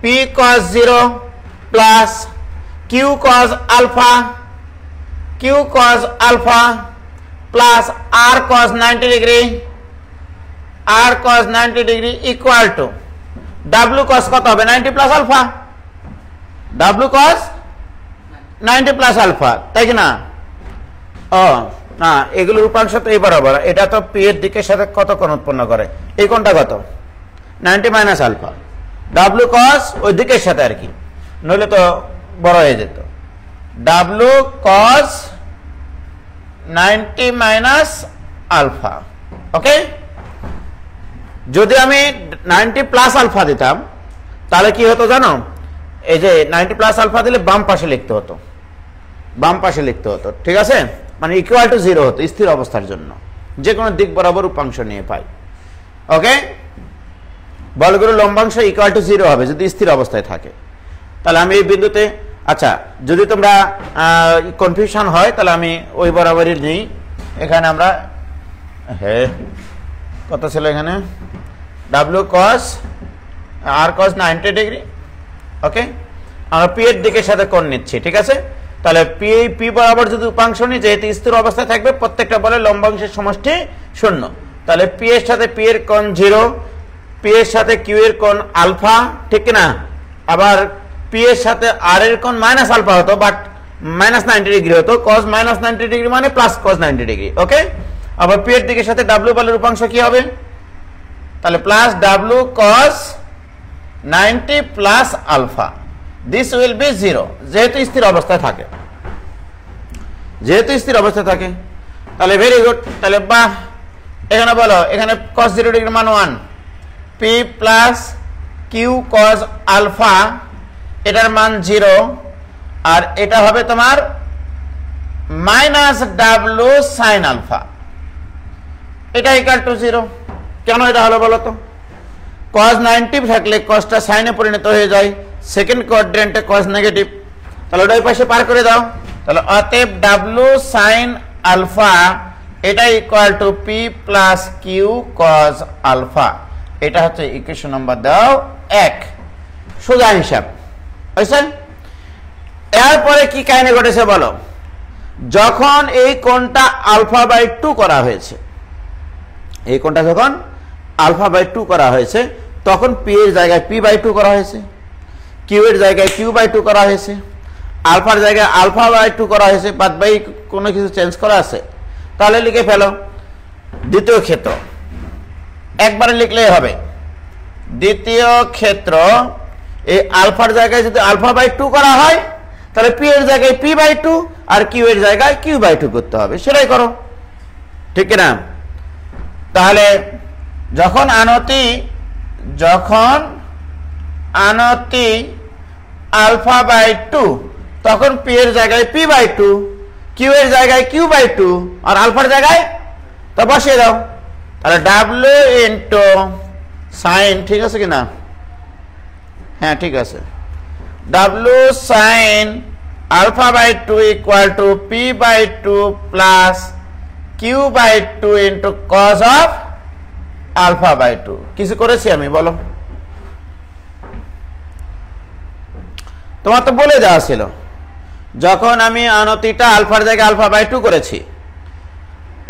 P cos 0 plus Q cos alpha plus R cos 90 degree equal to W cos কত হবে? 90 plus alpha, W cos 90 plus alpha, তাই না? ও না, এগুলোর উপাংশ তো এই বরাবর, এটা তো পি এর দিকের সাথে কত কোণ উৎপন্ন করে? এই কোণটা কত? 90 মাইনাস আলফা, ডাব্লু কস ওই দিকের সাথে আর কি, নইলে তো বড় হয়ে যেত। ডাব্লু কস 90 মাইনাস আলফা, ওকে। যদি আমি 90 প্লাস আলফা দিতাম তাহলে কি হতো জানো? এই যে 90 প্লাস আলফা দিলে বাম পাশে লিখতে হতো, ঠিক আছে? মানে ইকুয়াল টু 0 হতো স্থির অবস্থার জন্য, যে কোনো দিক বরাবর উপাংশ নিয়ে পাই। ওকে, বলগুলো লম্বাংশ ইকুয়াল টু 0 হবে যদি স্থির অবস্থায় থাকে। তাহলে আমি এই বিন্দুতে, আচ্ছা যদি তোমরা কনফিউশন হয় তাহলে আমি ওই বরাবরই নিই। এখানে আমরা কত ছিল এখানে, ডাব্লিউ কস আর কস 90 ডিগ্রি। ওকে, আমরা পি এর দিকের সাথে কোণ নিচ্ছি, ঠিক আছে। তাহলে পি বরাবর যদি উপাংশ নিই, যেহেতু স্থির অবস্থায় থাকবে, প্রত্যেকটা বলে লম্বাংশের সমষ্টি 0। তাহলে পি এর সাথে পি এর কোণ 0, পি এর সাথে কিউ এর কোণ আলফা, ঠিক না। আবার পি এর সাথে আর এর কোণ মাইনাস আলফা হতো, বাট -90 ডিগ্রি হতো। cos -90 ডিগ্রি মানে প্লাস cos 90 ডিগ্রি। ওকে, আবার পি এর দিকের সাথে ডাব্লিউ বলের উপাংশ কি হবে, তাহলে plus W cos 90 plus alpha, this will be 0, যেহেতু স্থির অবস্থায় থাকে, যেহেতু স্থির অবস্থায় থাকে। তাহলে ভেরি গুড। তাহলে বাহ, এখানে বলো, এখানে cos 0 ডিগ্রি মান 1, P plus Q cos alpha, এটার মান 0, আর এটা হবে তোমার মাইনাস ডাব্লিউ সাইন আলফা, এটা ইকুয়াল টু 0। কেন এটা হলো বলো তো, cos 90 থাকলে cosটা সাইনে পরিণত হয়ে যায়, সেকেন্ড কোয়াড্রেন্টে cos নেগেটিভ, তাহলে ওটা ওই পাশে পার করে দাও। তাহলে অতএব ডাব্লিউ সাইন আলফা এটা equal to P plus Q cos alpha. এটা হচ্ছে ইকুয়েশন নাম্বার দাও 1, সোজা হিসাব হয়েছে। এরপরে কি কাহিনী ঘটেছে বলো, যখন এই কোণটা আলফা বাই 2 করা হয়েছে, এই কোণটা যখন আলফা বাই 2 করা হয়েছে, তখন পি এর জায়গায় পি বাই 2 করা হয়েছে, কিউ এর জায়গায় কিউ বাই 2 করা হয়েছে, আলফার জায়গায় আলফা বাই 2 করা হয়েছে। বাদ বাই কোনো কিছু চেঞ্জ করা আছে, তাহলে লিখে ফেলো দ্বিতীয় ক্ষেত্র, একবারে লিখলেই হবে। দ্বিতীয় ক্ষেত্র, এই আলফার জায়গায় যদি আলফা বাই 2 করা হয়, তাহলে পি এর জায়গায় পি বাই 2 আর কিউ এর জায়গায় কিউ বাই 2 করতে হবে, সেটাই করো, ঠিক না। তাহলে যখন আনতি আলফা বাই 2, তখন পি এর জায়গায় পি বাই 2, কিউ এর জায়গায় কিউ বাই 2 আর আলফার জায়গায় তা বসিয়ে দাও। তাহলে ডাব্লিউ ইন্টু সাইন, ঠিক আছে কিনা, হ্যাঁ ঠিক আছে, W sine alpha by 2 equal to P by 2 plus Q by 2 into cos of alpha by 2। কিছু করেছি আমি বলো, তোমার তো বলে দেওয়া ছিল, যখন আমি আনতিটা আলফার জায়গায় আলফা বাই 2 করেছি,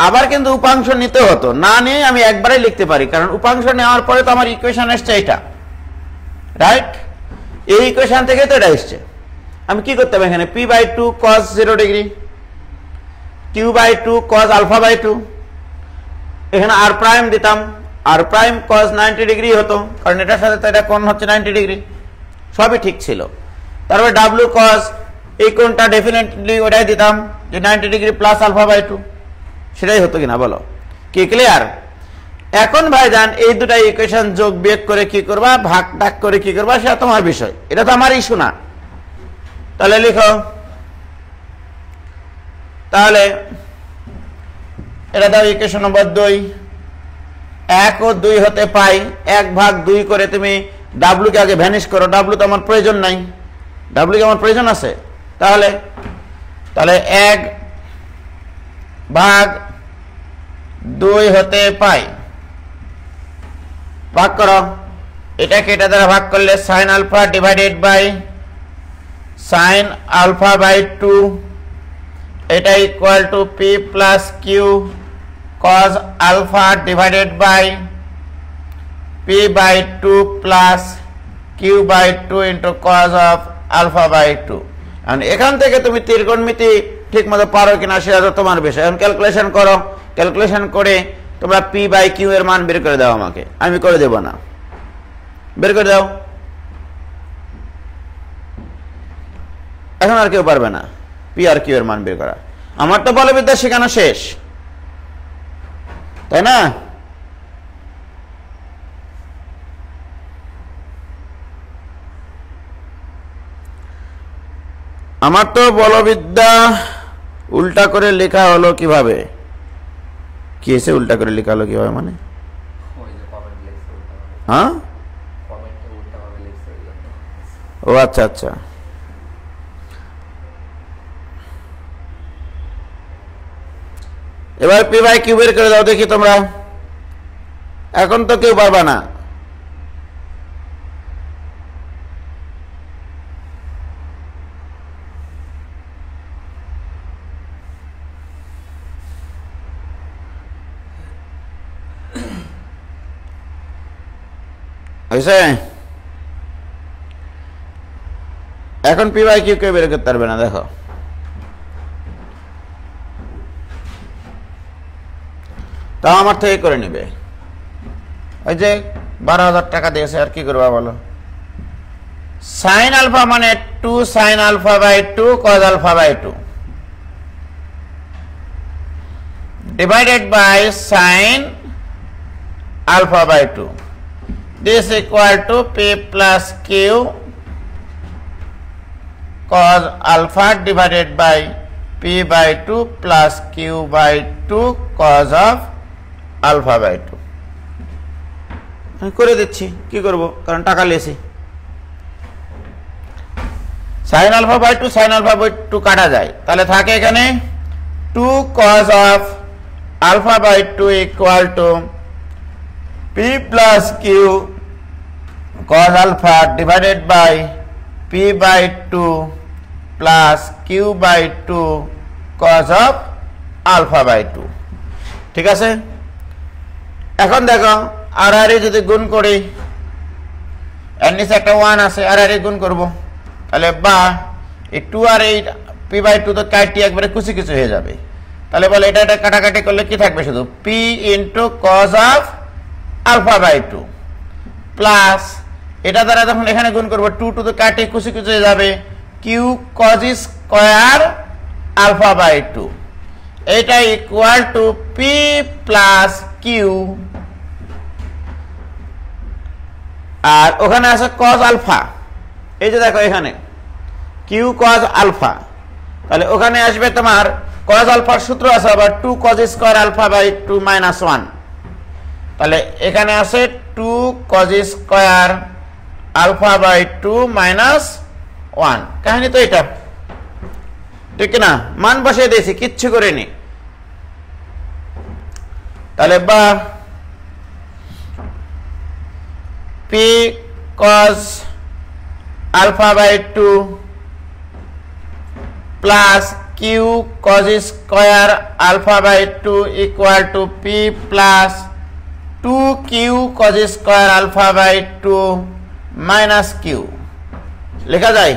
আবার কিন্তু উপাংশ নিতে হতো, না নিয়ে আমি একবারে লিখতে পারি, কারণ উপাংশ নেওয়ার পরে তো আমার ইকুয়েশন এসছে এটা, রাইট। এই ইকুয়েশন থেকে তো এটা এসছে। আমি কি করতে হবে, এখানে P by 2 cos 0 degree, Q by 2 cos alpha by 2, এখানে আর প্রাইম দিতাম, আর প্রাইম cos 90 ডিগ্রি হতো, কারণ এটার সাথে তো এটা কোণ হচ্ছে 90 ডিগ্রি, সবই ঠিক ছিল। তারপরে ডাব্লিউ cos, এই কোণটা ডেফিনেটলি ওটাই দিতাম, যে 90 ডিগ্রি প্লাস আলফা বাই 2, সেটাই হতো কিনা বলো, কি ক্লিয়ার? এখন ভাইজান এই দুটা ইকুয়েশন যোগ বিয়োগ করে কি করবা, ভাগ টাগ করে কি করবা, সেটা তোমার বিষয়, এটা তো আমার ইস্যু না। তাহলে লিখো, তাহলে এটা দাও ইকুয়েশন নম্বর 2, 1 ও 2 হতে পাই 1/2 করে তুমি ডাব্লিউ কে আগে ভ্যানিশ করো, ডাব্লিউ তো আমার প্রয়োজন নাই, ডাব্লিউ কে আমার প্রয়োজন আছে, তাহলে 1/2 হতে পাই, ভাগ করো, এটাকে এটা দ্বারা ভাগ করলে sine alpha divided by sine alpha by 2, এটা equal to P plus Q cos alpha divided by P by 2 plus Q by 2 into cos of alpha by 2। এখান থেকে তুমি ত্রিকোণমিতি ঠিক মতো পারো কিনা সেটা তো তোমার বিষয়। এখন ক্যালকুলেশন করো, ক্যালকুলেশন করে তোমরা পি বাই কিউ এর মান বের করে দাও, আমাকে আমি করে দেব না, বের করে দাও। এখন আর কেউ পারবে না পি আর কিউ এর মান বের করা, আমার তো বলবিদ্যা শেখানো শেষ, তাই না? আমার তো বলবিদ্যা উল্টা করে লেখা হলো কিভাবে? কি এসে উল্টা করে লেখা হলো কিভাবে মানে? ওই যে কমেন্ট লিখছে উল্টাভাবে, হ্যাঁ, কমেন্টে উল্টাভাবে লিখছে এই জন্য। ও আচ্ছা আচ্ছা। এবার পি বাই কিউ বের করে দাও দেখি তোমরা। এখন তো কেউ পারবা না। হয়েছে? এখন পি বাই কিউ কেউ বের করতে পারবে না। দেখো তাও আমার থেকে করে নেবে। ওই যে 12,000 টাকা দিয়েছে, আর কি করবা বলো? সাইন আলফা মানে 2 sine alpha by 2 cos alpha by 2 divided by sine alpha by 2, this equal to p plus q cos alpha divided by p by 2 plus q by 2 cos of alpha by 2 আমি করে দিচ্ছি। কি করব, কারণ টাকা লেছি। sin alpha by 2 sin alpha by 2 কাটা যায়, তাহলে থাকে এখানে 2 cos of alpha by 2 equal to p plus q cos alpha divided by p by 2 plus q by 2 cos of alpha by 2। ঠিক আছে? এখন দেখো আর আর যদি গুণ করি, এর নিচে একটা 1 আছে, আর আর গুণ করব, তাহলে বা এই 2 আর এই p by 2 তো কাটি একবারে কুচি কুচি হয়ে যাবে। তাহলে বলে এটা এটা কাটাকাটি করলে কি থাকবে? শুধু p into cos of alpha by 2 plus এটা দ্বারা যখন এখানে গুণ করব 2 2 তো কাটে কুচি কুচি হয়ে যাবে, q cos square alpha by 2 এটা equal to p plus q, আর ওখানে আছে cos আলফা। এই যে দেখো এখানে q cos আলফা, তাহলে ওখানে আসবে তোমার cos আলফার সূত্র আছে আবার 2 cos square alpha by 2 minus 1, তাহলে এখানে আছে 2 cos square alpha by 2 minus 1। কাহিনী তো এটা, ঠিক না? মান বসিয়ে দিয়েছি, কিচ্ছু করিনি। তাহলে বা p cos alpha by 2 plus q cos square alpha by 2 equal to p plus 2q cos square alpha by 2 minus q লেখা যায়?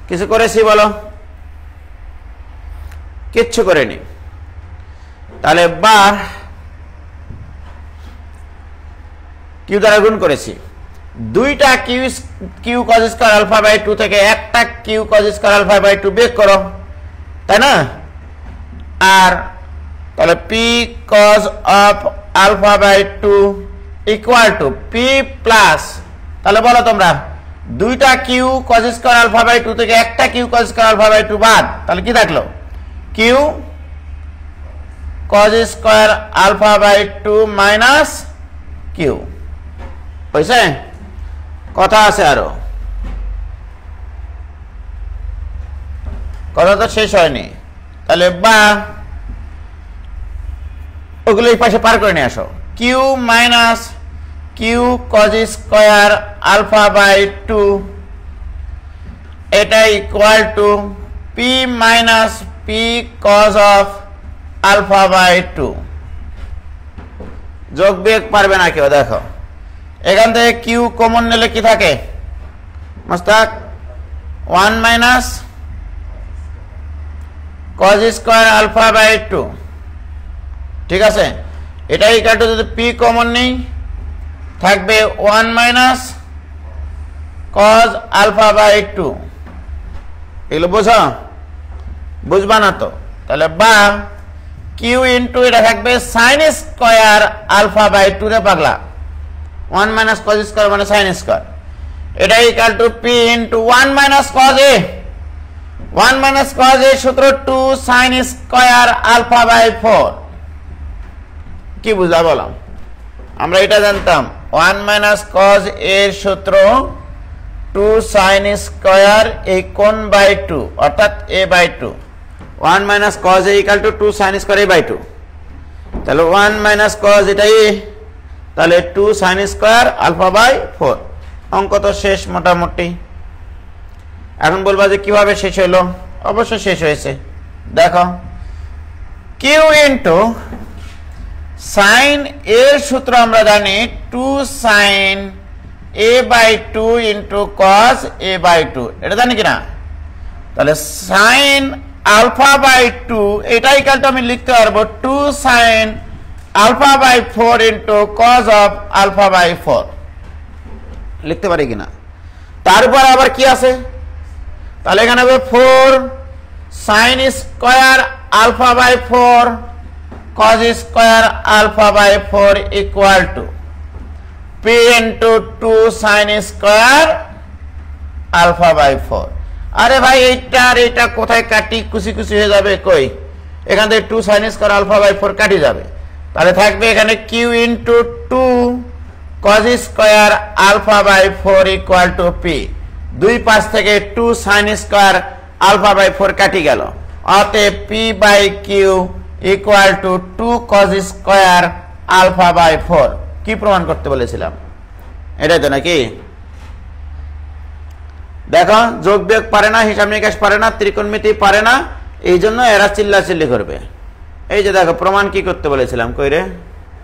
কিছু করেছি বলো? কিচ্ছু করেনি। তাহলে বা q দ্বারা গুণ করেছি, দুইটা q cos square alpha by 2 থেকে একটা q cos square alpha by 2 বিয়োগ করো, তাই না? আর তাহলে p cos of alpha by 2 equal to p plus, তাহলে বলো তোমরা দুইটা q cos square alpha by 2 থেকে একটা q cos square alpha by 2 বাদ, তাহলে কি থাকলো? q cos square alpha by 2 minus q। হয়েছে? কথা আছে আরো? কথা তো শেষ হয়নি। তাহলে বা ওগুলো এই পাশে পার করে নিয়ে আসো, q minus q cos square alpha by 2 এটা equal to p minus p cos of alpha by 2। যোগ বিয়োগ পারবে না কেউ? দেখো এখান থেকে q কমন নিলে কি থাকে master? 1 minus cos square alpha by 2, ঠিক আছে? এটা ইকুয়াল টু যদি p কমন নেই থাকবে 1 মাইনাস cos আলফা বাই 2। এগুলো বোঝো? বুঝবা না তো? তাহলে বা q ইন্টু এটা থাকবে sin স্কয়ার আলফা বাই 2 রে পাগলা, 1 মাইনাস cos স্কয়ার মানে sin স্কয়ার, এটা equal to p into 1 minus cos a, 1 minus cause এর সূত্র 2 সাইন স্কয়ার আলফা বাই 4 কি বুঝা বললাম আমরা এটা জানতাম 1 মাইনাস কজ এর সূত্র 2 সাইন স্কয়ার এই কোণ বাই 2 অর্থাৎ a by 2 1 minus cos a equal to 2 sine square a by 2 তাহলে 1 মাইনাস কজ এটাই তাহলে 2 সাইন স্কয়ার আলফা বাই 4 অঙ্ক তো শেষ মোটামুটি এখন বলবা যে কিভাবে শেষ হলো অবশ্যই শেষ হয়েছে দেখো q ইনটু সাইন এর সূত্র আমরা জানি 2 sine a by 2 into cos a by 2 এটা জানি কিনা তাহলে সাইন আলফা বাই 2 এটা ইকুয়াল টু আমি লিখতে পারবো 2 sine alpha by 4 into cos of alpha by 4 লিখতে পারি কিনা তারপর আবার কি আছে তাহলে এখানে হবে 4 sine square alpha by 4 cos square alpha by 4 equal to p into 2 sine square alpha by 4 আরে ভাই এইটা আর এটা কোথায় কাটি কুচি কুচি হয়ে যাবে কই এখান থেকে 2 সাইন স্কয়ার আলফা বাই 4 কাটি যাবে তাহলে থাকবে এখানে q into 2 cos square alpha by 4 equal to p দুই পাশ থেকে 2 সাইন স্কয়ার আলফা বাই 4 কাটি গেল অতএব p by q equal to 2 cos square alpha by 4 কি প্রমাণ করতে বলেছিলাম এটাই তো নাকি দেখো যোগ বিয়োগ পারে না হিসাব নিকাশ পারে না ত্রিকোণমিতি পারে না এই জন্য এরা চিল্লাচিল্লি করবে এই যে দেখো প্রমাণ কি করতে বলেছিলাম কই রে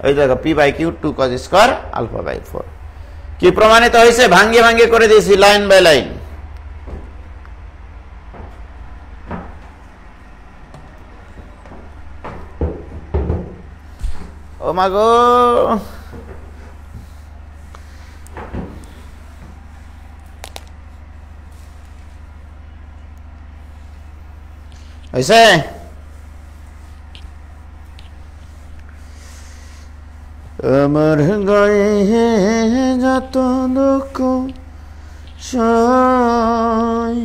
এই দেখো p by q 2 cos square alpha by 4 কি প্রমাণিত হয়েছে ভাঙ্গে ভাঙ্গে করে দিয়েছি লাইন বাই লাইন ও মাগো হয়েছে আমার গায়ে যত দুঃখ সই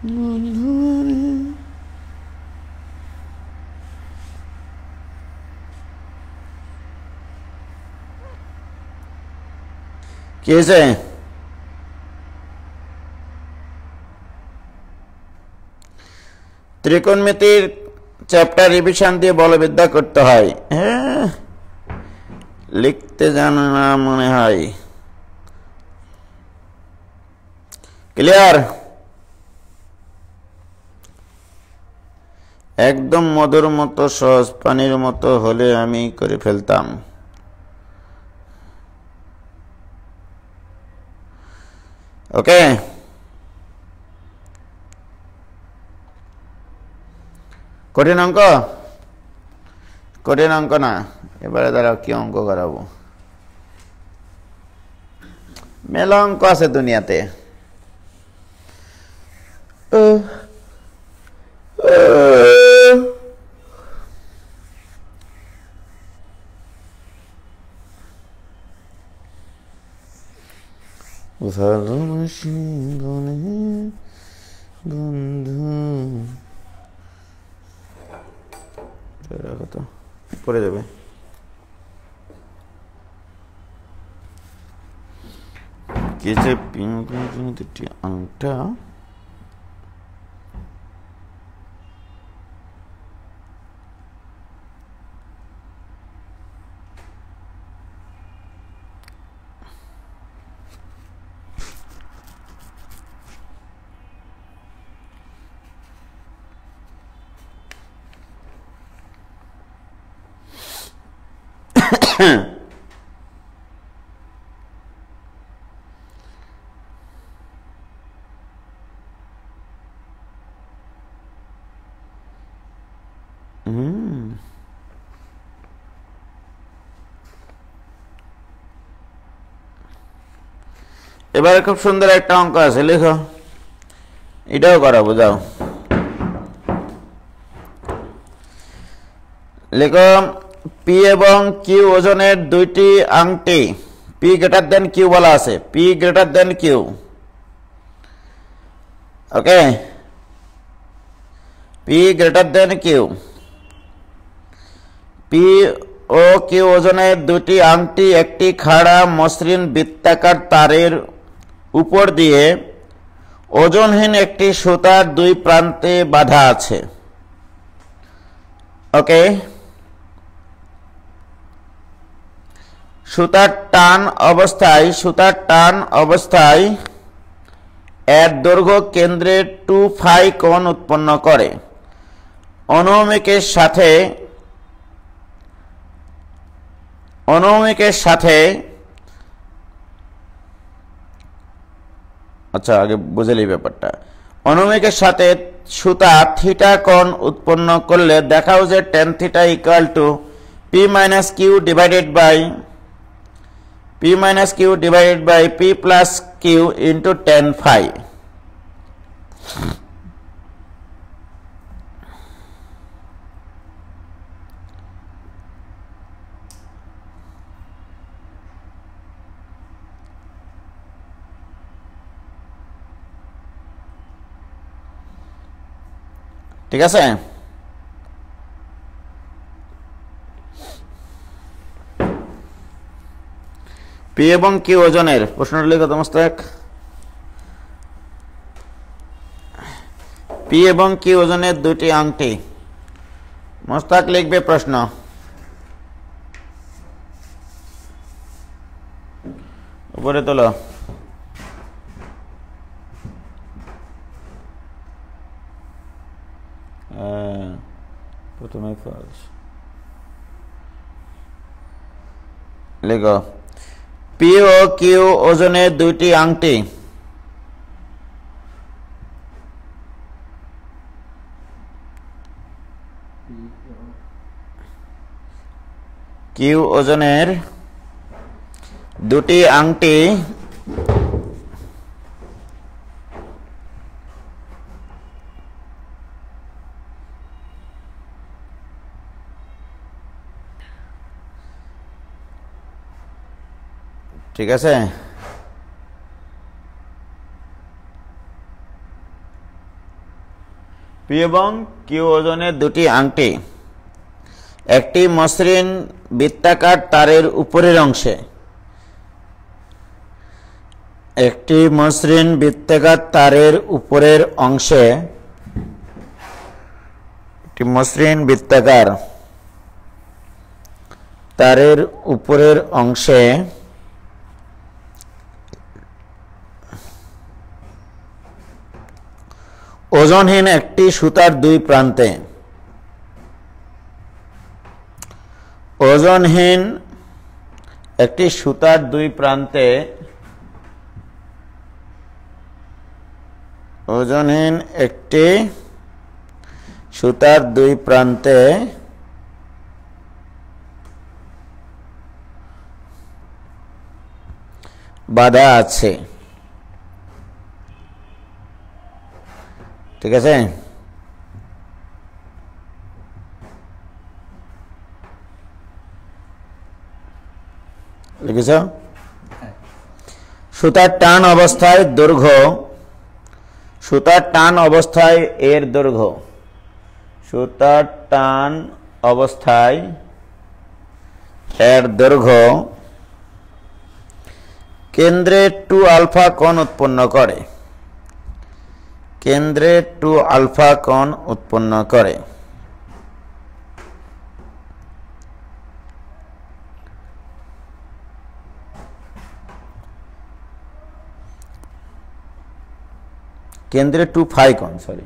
বন্ধুরে কি হয়েছে ত্রিকোণমিতির চ্যাপ্টার রিভিশন দিয়ে বলবিদ্যা করতে হয় হ্যাঁ লিখতে জানে না মনে হয় ক্লিয়ার একদম মধুর মতো সহজ পানির মতো হলে আমি করে ফেলতাম ওকে কঠিন অঙ্ক না এবারে দাঁড়াও কি অঙ্ক করাবো মেলা অঙ্ক আছে দুনিয়াতে ভালোবাসি বন্ধু তো পড়ে যাবে কে যে দুটি আংটা এবারে খুব সুন্দর একটা অঙ্ক আছে লেখো এটাও করাবো যাও লেখো পি এবং কিউ ওজনের দুইটি আংটি পি গ্রেটার দেন কিউ বলা আছে P greater than Q okay P greater than Q. P ও কিউ ওজনের দুটি আংটি একটি খাড়া মসৃণ বৃত্তাকার তারের উপর দিয়ে ওজনহীন একটি সুতার দুই প্রান্তে বাঁধা আছে। ওকে, সুতার টান অবস্থায় এর দৈর্ঘ্য কেন্দ্রে 2 ফাই কোণ উৎপন্ন করে। অনুভূমিকের সাথে আচ্ছা, আগে বুঝেলি ব্যাপারটা। অনুভূমিকের সাথে সুতা থিটা কোণ উৎপন্ন করলে দেখাও যে tan theta equal to p minus Q divided by p plus Q into tan phi. ঠিক আছে, পি এবং কিউ ওজনের প্রশ্নটা লিখো তো মোস্তাক। পি এবং কিউ ওজনের দুটি আংটি। মোস্তাক লিখবে প্রশ্ন। উপরে তোলো। প্রথমে লিখো পি ও কিউ ওজনের দুইটি আংটি। কিউ ওজনের দুটি আংটি ঠিক আছে। পি এবং কিউ ওজনের দুটি আংটি একটি মসৃণ বৃত্তাকার তারের উপরের অংশে ওজনহীন একটি সুতার দুই প্রান্তে বাধা আছে। ঠিক আছে, লিখেছ? সুতার টান অবস্থায় এর দৈর্ঘ্য কেন্দ্রে 2 আলফা কোণ উৎপন্ন করে। কেন্দ্রে 2 আলফা কোণ উৎপন্ন করে। কেন্দ্রে 2 ফাই কোণ, sorry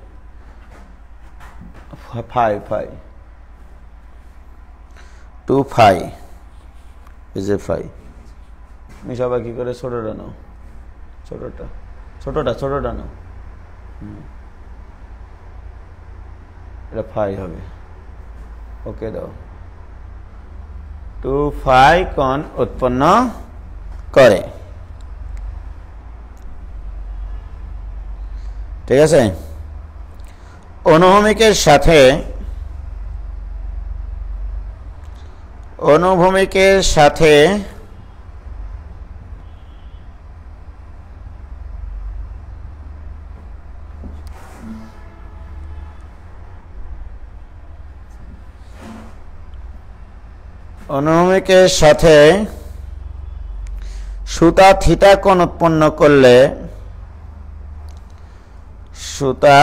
phi 2 phi is a phi. সবাই কি করে ছোটটা নাও, ছোটটা নাও, এটা ফাই হবে। ওকে দাও, 2 ফাই কোণ উৎপন্ন করে। ঠিক আছে, অনুভূমিকের সাথে অনুভূমিকের সাথে সুতা থিটা কোণ উৎপন্ন করলে সুতা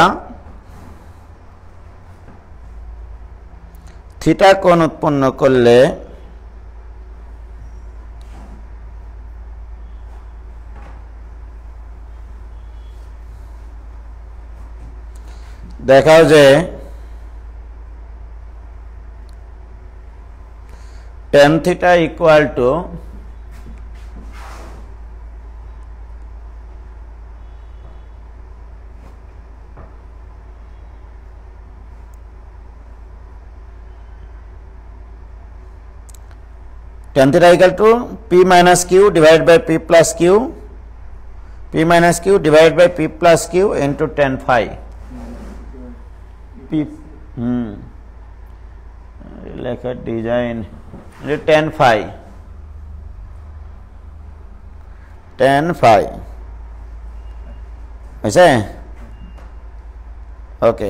থিটা কোণ উৎপন্ন করলে দেখাও যে tan theta equal to tan theta equal to p minus q divided by p plus q, p minus q divided by p plus q into tan phi. p লেখা design tan phi, tan phi হয়েছে? ওকে,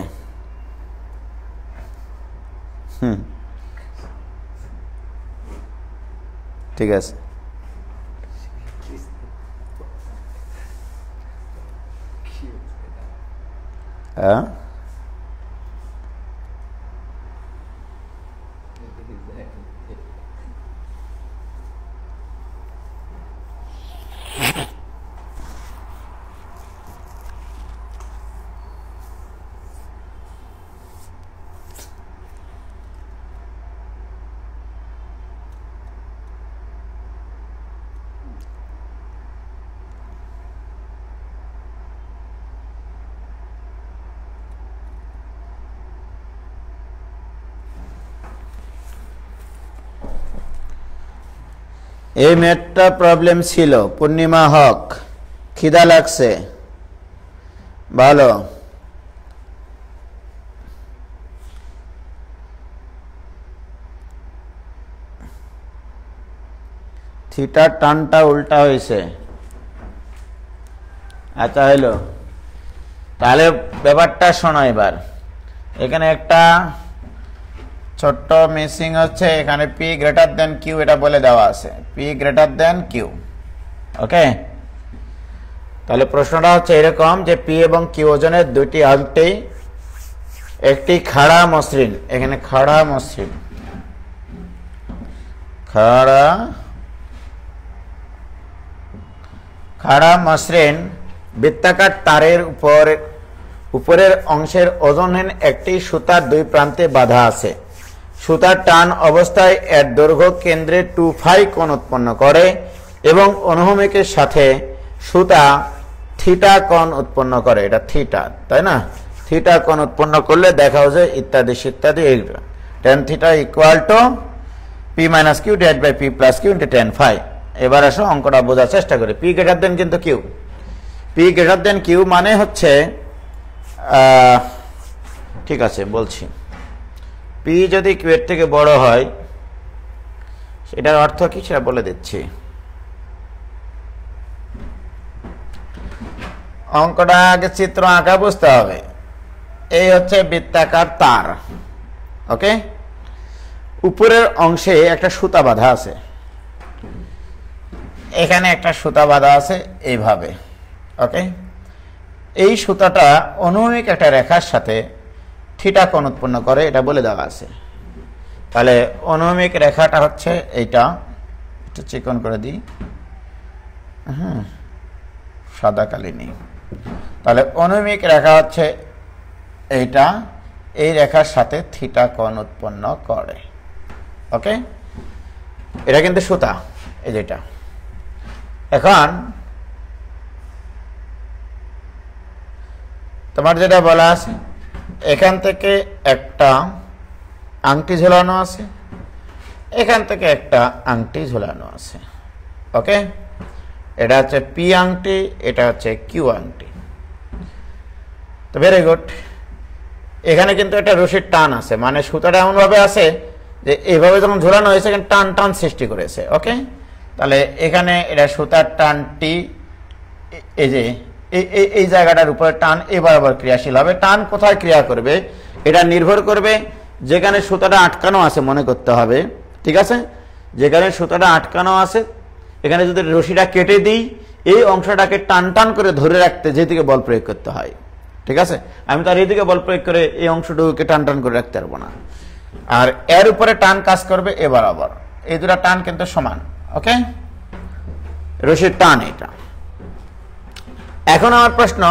ঠিক আছে। হ্যাঁ, এই ম্যাথটা problem ছিল। পূর্ণিমা হক, খিদা লাগছে, ভালো। থিটার টানটা উল্টা হয়েছে। আচ্ছা হইলো, তাহলে ব্যাপারটা শোনো এবার। এখানে একটা ছোট্ট মিসিং হচ্ছে, এখানে পি গ্রেটার দেন কিউ এটা বলে দেওয়া আছে, পি গ্রেটার দেন কিউ। ওকে, তাহলে প্রশ্নটা হচ্ছে এরকম যে পি এবং কিউ ওজনের দুটি আংটি একটি খাড়া মসৃণ, এখানে খাড়া মসৃণ, খাড়া মসৃণ বৃত্তাকার তারের উপরের অংশের ওজনহীন একটি সুতার দুই প্রান্তে বাঁধা আছে। সুতার টান অবস্থায় এর দৈর্ঘ্য কেন্দ্রে 2 ফাই কোণ উৎপন্ন করে এবং অনুভূমিকের সাথে সুতা থিটা কোণ উৎপন্ন করে। এটা থিটা, তাই না? থিটা কোণ উৎপন্ন করলে দেখাও যে ইত্যাদি ইত্যাদি। এইটা tan theta equal to P minus Q divide by P plus Q into tan phi. এবার আসো অঙ্কটা বোঝার চেষ্টা করি। পি গ্রেটার দেন কিন্তু Q, P greater than Q মানে হচ্ছে, ঠিক আছে বলছি, পি যদি কিউ এর থেকে বড় হয় সেটার অর্থ কি সেটা বলে দিচ্ছি। অঙ্কটা আগে চিত্র আঁকা বুঝতে হবে। এই হচ্ছে বৃত্তাকার তার, ওকে, উপরের অংশে একটা সুতা বাঁধা আছে, এখানে একটা সুতা বাঁধা আছে এইভাবে, ওকে। এই সুতাটা অনুভূমিক একটা রেখার সাথে থিটা কোণ উৎপন্ন করে, এটা বলে দেওয়া আছে। তাহলে অনুভূমিক রেখাটা হচ্ছে এইটা, একটু চিকন করে দিই, সাদা কালি নেই। তাহলে অনুভূমিক রেখা হচ্ছে এইটা, এই রেখার সাথে থিটা কোণ উৎপন্ন করে, ওকে। এটা কিন্তু সুতা, এই যেটা। এখন তোমার যেটা বলা আছে, এখান থেকে একটা আংটি ঝোলানো আছে, এখান থেকে একটা আংটি ঝোলানো আছে, ওকে। এটা হচ্ছে পি আংটি, এটা হচ্ছে কিউ আংটি। তো ভেরি গুড। এখানে কিন্তু একটা রশির টান আছে, মানে সুতাটা এমন ভাবে আছে যে এইভাবে যখন ঝোলানো হয়েছে এখানে টান টান সৃষ্টি করেছে, ওকে। তাহলে এখানে এটা সুতার টানটি এই যে এই জায়গাটার উপরে টান এবার আবার ক্রিয়াশীল হবে। টান কোথায় ক্রিয়া করবে এটা নির্ভর করবে যেখানে সুতাটা আটকানো আছে মনে করতে হবে, ঠিক আছে। যেখানে সুতাটা আটকানো আছে এখানে যদি রশিটা কেটে দিই এই অংশটাকে টান টান করে ধরে রাখতে যেদিকে বল প্রয়োগ করতে হয়, ঠিক আছে? আমি তো আর এইদিকে বল প্রয়োগ করে এই অংশটুকুকে টান টান করে রাখতে পারবো না। আর এর উপরে টান কাজ করবে এ বরাবর, এই দুটা টান কিন্তু সমান। ওকে, রশির টান এটা। এখন আমার প্রশ্ন,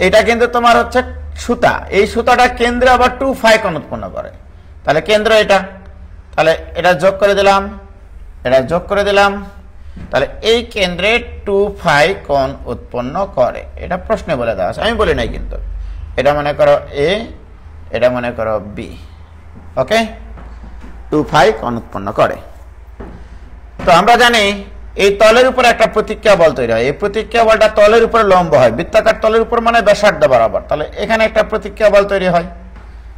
এটা কিন্তু তোমার হচ্ছে সুতা, এই সুতাটা কেন্দ্রে আবার 2 ফাই কোণ উৎপন্ন করে, তাহলে কেন্দ্র এটা, তাহলে এটা যোগ করে দিলাম, এটা যোগ করে দিলাম, তাহলে এই কেন্দ্রে 2 ফাই কোণ উৎপন্ন করে। এটা প্রশ্নে বলে দেওয়া আছে, আমি বলি নাই কিন্তু। এটা মনে করো এ, এটা মনে করো বি। ওকে, 2 ফাই কোণ উৎপন্ন করে। তো আমরা জানি এই তলের উপর একটা প্রতিক্রিয়া বল তৈরি হয়, এই প্রতিক্রিয়া বলটা তলের উপরে লম্ব হয়, বৃত্তাকার তলের উপর মানে ব্যাসার্ধ বরাবর, তাহলে এখানে একটা প্রতিক্রিয়া বল তৈরি হয়,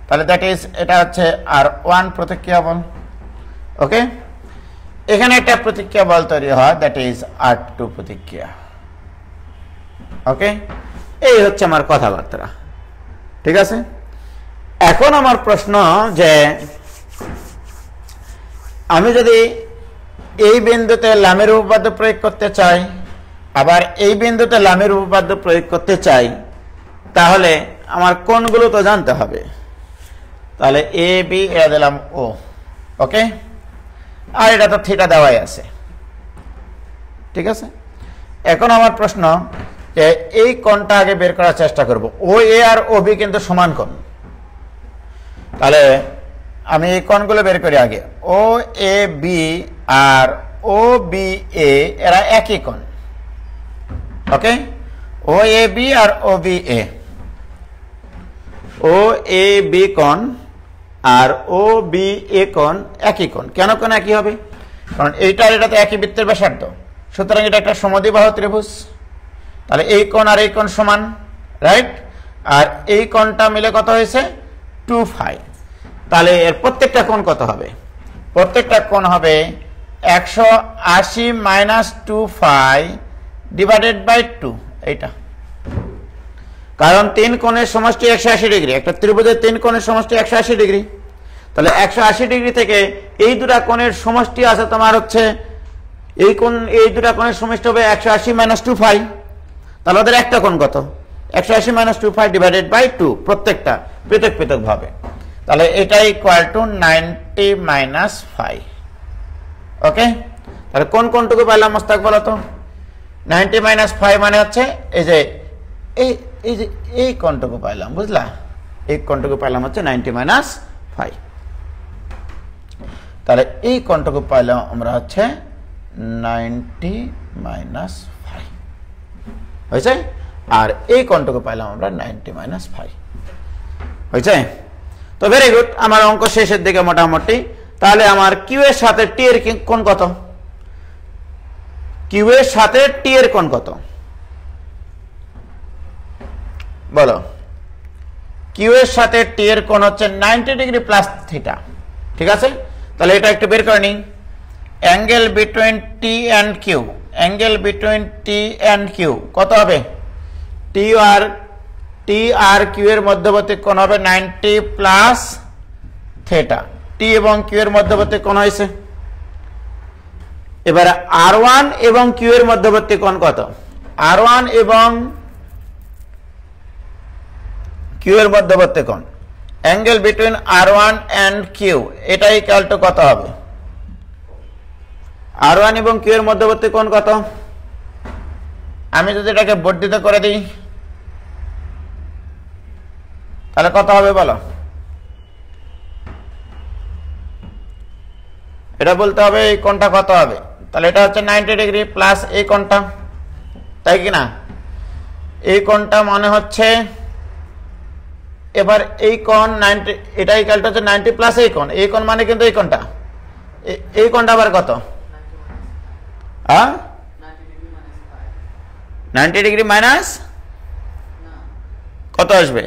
তাহলে দ্যাট ইজ এটা হচ্ছে R1 প্রতিক্রিয়া বল। ওকে, এখানে একটা প্রতিক্রিয়া বল তৈরি হয়, দ্যাট ইজ R2 প্রতিক্রিয়া। ওকে, এই হচ্ছে আমার কথাবার্তা, ঠিক আছে? এখন আমার প্রশ্ন যে আমি যদি এই বিন্দুতে লামের উপপাদ্য প্রয়োগ করতে চাই, আবার এই বিন্দুতে লামের উপপাদ্য প্রয়োগ করতে চাই, তাহলে আমার কোণগুলো তো জানতে হবে। তাহলে এ বি এটা দিলাম ও। ওকে, আর এটা তো থিটা দেওয়াই আছে, ঠিক আছে? এখন আমার প্রশ্ন যে এই কোণটা আগে বের করার চেষ্টা করব। ও এ আর ও বি কিন্তু সমান কোণ, তাহলে আমি এই কোণগুলো বের করি আগে। ও A B R O B A এরা একই কোণ। ওকে, ও A B R O B A, O A B কোণ আর ও বি এ কোণ একই কোণ। কেন কোণ একই হবে? কারণ এইটা আর এটা তো একই বৃত্তের ব্যাসার্ধ, সুতরাং এটা একটা সমদ্বিবাহু ত্রিভুজ, তাহলে এই কোণ আর এই কোণ সমান, রাইট? আর এই কোণটা মিলে কত হয়েছে? 2 ফাই। তাহলে এর প্রত্যেকটা কোণ কত হবে? প্রত্যেকটা কোণ হবে 180 মাইনাস 2 ফাই ডিভাইডেড বাই 2, এইটা। কারণ 3 কোণের সমষ্টি 180 ডিগ্রি, একটা ত্রিভুজের 3 কোণের সমষ্টি 180 ডিগ্রি, তাহলে 180 ডিগ্রি থেকে এই দুটা কোণের সমষ্টি আছে তোমার হচ্ছে এই কোণ, এই দুটা কোণের সমষ্টি হবে 180 মাইনাস 2 ফাই। তাহলে ওদের একটা কোণ কত? 180 মাইনাস 2 ফাই ডিভাইডেড বাই 2, প্রত্যেকটা পৃথক পৃথক ভাবে। তাহলে এটা ইকুয়াল টু 90 মাইনাস 5। ওকে, তাহলে কোন কোনটুকু পাইলাম মোস্তাক বলো তো? 90 মাইনাস 5 মানে হচ্ছে এই যে এই কোনটুকু পাইলাম, বুঝলা? এই কোনটুকু পাইলাম হচ্ছে 90 মাইনাস 5। তাহলে এই কোনটুকু পাইলাম আমরা হচ্ছে 90 মাইনাস 5 হয়েছে, আর এই কোনটুকু পাইলাম আমরা 90 মাইনাস 5 হয়েছে। তো ভেরি গুড, আমার অঙ্ক শেষের দিকে মোটামুটি। তাহলে আমার কিউ এর সাথে টি এর কোণ কত? কিউ এর সাথে টি এর কোণ কত বলো? কিউ এর সাথে টি এর কোণ হচ্ছে 90 ডিগ্রি প্লাস থিটা, ঠিক আছে? তাহলে এটা একটু বের করে নিই। Angle between T and Q, angle between T and Q কত হবে? টি আর কিউ এর মধ্যবর্তী কোণ হবে 90 প্লাস থিটা। টি এবং কিউ এর মধ্যবর্তী কোণ হয়েছে। এবারে R1 এবং কিউ এর মধ্যবর্তী কোণ কত? R1 এবং কিউ এর মধ্যবর্তী কোণ, angle between R1 and Q, এটা ইকুয়াল টু কত হবে? R1 এবং কিউ এর মধ্যবর্তী কোণ কত? আমি যদি এটাকে বর্ধিত করে দিই তাহলে কত হবে বলো? এটা বলতে হবে এই কোণটা কত হবে। তাহলে এটা হচ্ছে 90 ডিগ্রি প্লাস এই কোণটা, তাই কি না? এই কোণটা মানে হচ্ছে, এবার এই কোণ 90, এটা ইকুয়াল টু হচ্ছে 90 প্লাস এই কোণ মানে কিন্তু এই কোণটা, এই কোণটা আবার কত? 90 ডিগ্রি মাইনাস কত আসবে?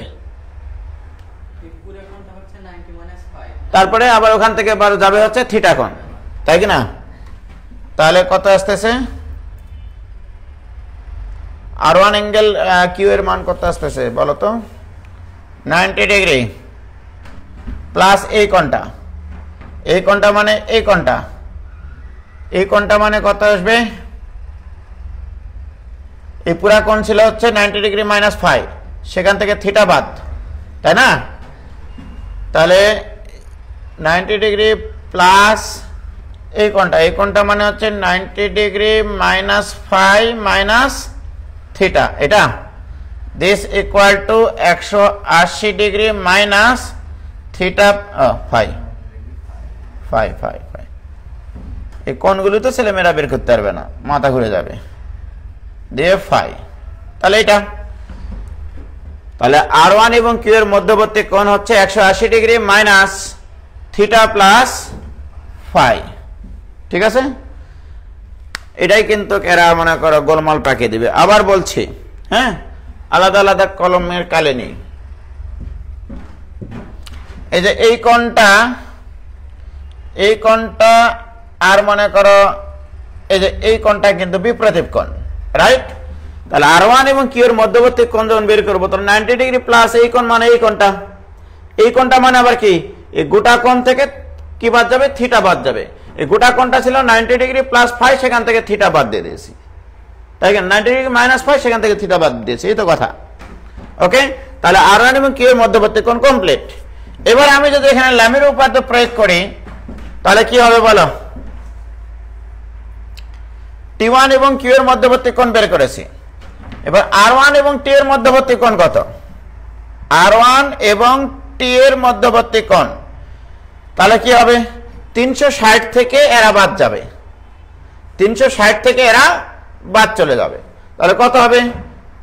তারপরে আবার ওখান থেকে আবার যাবে হচ্ছে থিটা কোণ, তাই কি না? তাহলে কত আসতেছে? R1 অ্যাঙ্গেল কিউ এর মান কত আসতেছে বলো তো? 90 ডিগ্রি প্লাস এই কোণটা মানে এই কোণটা, এই কোণটা মানে কত আসবে? এই পুরা কোণ ছিল হচ্ছে 90 ডিগ্রি মাইনাস 5, সেখান থেকে থিটা বাদ, তাই না? তাহলে 90 ডিগ্রি প্লাস এই কোণটা মানে হচ্ছে 90 ডিগ্রি মাইনাস 5 মাইনাস থিটা, এটা this equal two 180 degree minus theta 5। এই কোণগুলো তো ছেলেমেয়েরা বের করতে পারবে না, মাথা ঘুরে যাবে, দিয়ে 5। তাহলে এটা, তাহলে R1 এবং Q এর মধ্যবর্তী কোণ হচ্ছে 180 ডিগ্রি মাইনাস থিটা প্লাস 5, ঠিক আছে? এটাই কিন্তু এরা মনে করো গোলমাল পাকিয়ে দিবে। আবার বলছি, হ্যাঁ, আলাদা আলাদা কলমের কালে নেই। এই যে এই কোণটা আর মনে করো এই যে এই কোণটা কিন্তু বিপরীত কোণ, রাইট? তাহলে R1 এবং Q এর মধ্যবর্তী কোণ যখন বের করবো তখন 90 ডিগ্রি প্লাস এই কোণ মানে এই কোণটা মানে আবার কি, এই গোটা কোণ থেকে কি বাদ যাবে? থিটা বাদ যাবে। এই গোটা কোণটা ছিল 90 ডিগ্রি প্লাস 5, সেখান থেকে থিটা বাদ দিয়ে দিয়েছি, তাই না? 90 ডিগ্রি মাইনাস 5, সেখান থেকে থিটা বাদ দিয়েছি, এই তো কথা। ওকে, তাহলে R1 এবং Q এর মধ্যবর্তী কোণ কমপ্লিট। এবার আমি যদি এখানে ল্যামের উপপাদ্য প্রয়োগ করি তাহলে কি হবে বলো? T1 এবং Q এর মধ্যবর্তী কোণ বের করেছি। এবার R1 এবং T এর মধ্যবর্তী কোণ কত? R1 এবং T এর মধ্যবর্তী কোণ, তাহলে কি হবে? 360 থেকে এরা বাদ যাবে, 360 থেকে এরা বাদ চলে যাবে। তাহলে কত হবে?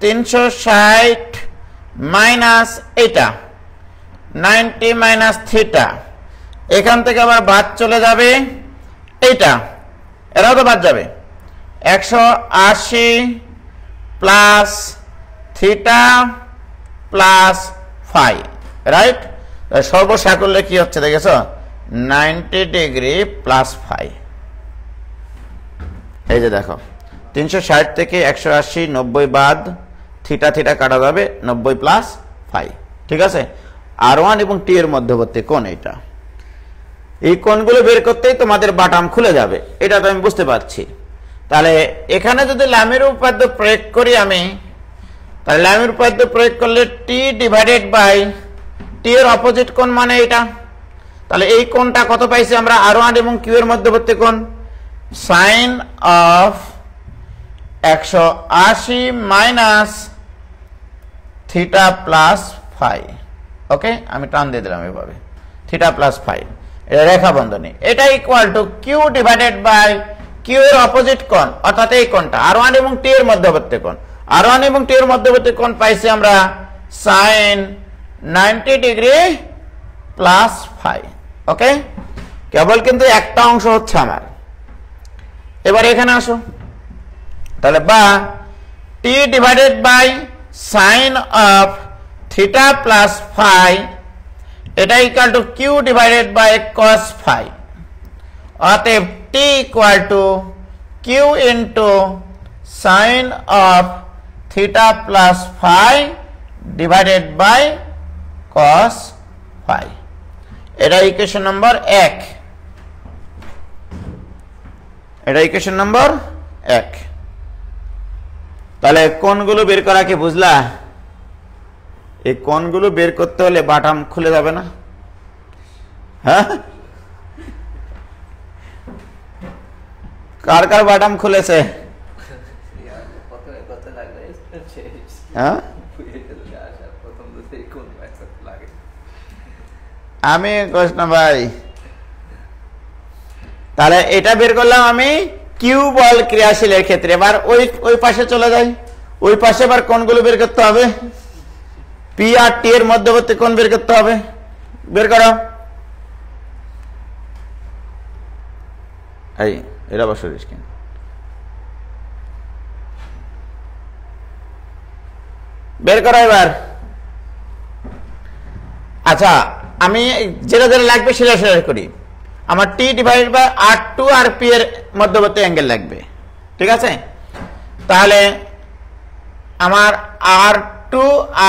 360 মাইনাস এটা 90 মাইনাস থিটা, এখান থেকে আবার বাদ চলে যাবে এইটা, এরাও তো বাদ যাবে। 180 প্লাস থিটা প্লাস 5, রাইট? সর্বসাকল্যে কি হচ্ছে দেখেছ? 90 ডিগ্রি প্লাস 5। এই যে দেখো 360 থেকে 180, 90 বাদ, থিটা কাটা যাবে, 90 প্লাস 5, ঠিক আছে? R1 এবং T এর মধ্যবর্তী কোণ এইটা। এই কোণগুলো বের করতেই তোমাদের বাটাম খুলে যাবে, এটা তো আমি বুঝতে পারছি। তাহলে এখানে যদি ল্যামের উপপাদ্য প্রয়োগ করি আমি, তাহলে ল্যামের উপপাদ্য প্রয়োগ করলে T ডিভাইডেড বাই T এর অপোজিট কোণ মানে এটা। তাহলে এই কোণটা কত পাইছি আমরা? R1 এবং Q এর মধ্যবর্তী কোণ sine of 180 minus theta plus 5। Okay, আমি টান দিয়ে দিলাম এভাবে, থিটা প্লাস 5, এটা রেখা বন্ধনী। এটা equal to Q divided by Q এর অপোজিট কোণ, অর্থাৎ এই কোণটা R1 এবং T এর মধ্যবর্তী কোণ। R1 এবং T এর মধ্যবর্তী কোণ পাইছি আমরা সাইন 90 ডিগ্রি প্লাস 5। ওকে, কেবল কিন্তু একটা অংশ হচ্ছে আমার। এবার এখানে আসো, তাহলে বা T divided by sine of theta plus 5, এটা equal to Q divided by cos 5। অতএব T equal to Q into sine of theta plus 5 divided by cos 5। এটা ইকুয়েশন নম্বর 1, এটা ইকুয়েশন নম্বর 1। তাহলে কোণগুলো বের করা কি বুঝলা? এই কোণগুলো বের করতে হলে বাটাম খুলে যাবে না? হ্যাঁ, কার কার বাটাম খুলেছে? হ্যাঁ, আমি কৃষ্ণ ভাই। তাহলে এটা বের করলাম আমি কিউ বল ক্রিয়াশীলের ক্ষেত্রে। এবার ওই পাশে চলে যাই, ওই পাশে এবার কোণগুলো বের করতে হবে। পি আর টি এর মধ্যবর্তী কোণ বের করতে হবে, বের করো। এই এরা বসরিস কেন? বের করো এবার। আচ্ছা, আমি যেটা যেটা লাগবে সেটা সেটা করি। আমার টি ডিভাইডেড বাই R2 আর পি এর মধ্যবর্তী অ্যাঙ্গেল লাগবে, ঠিক আছে? তাহলে আমার R2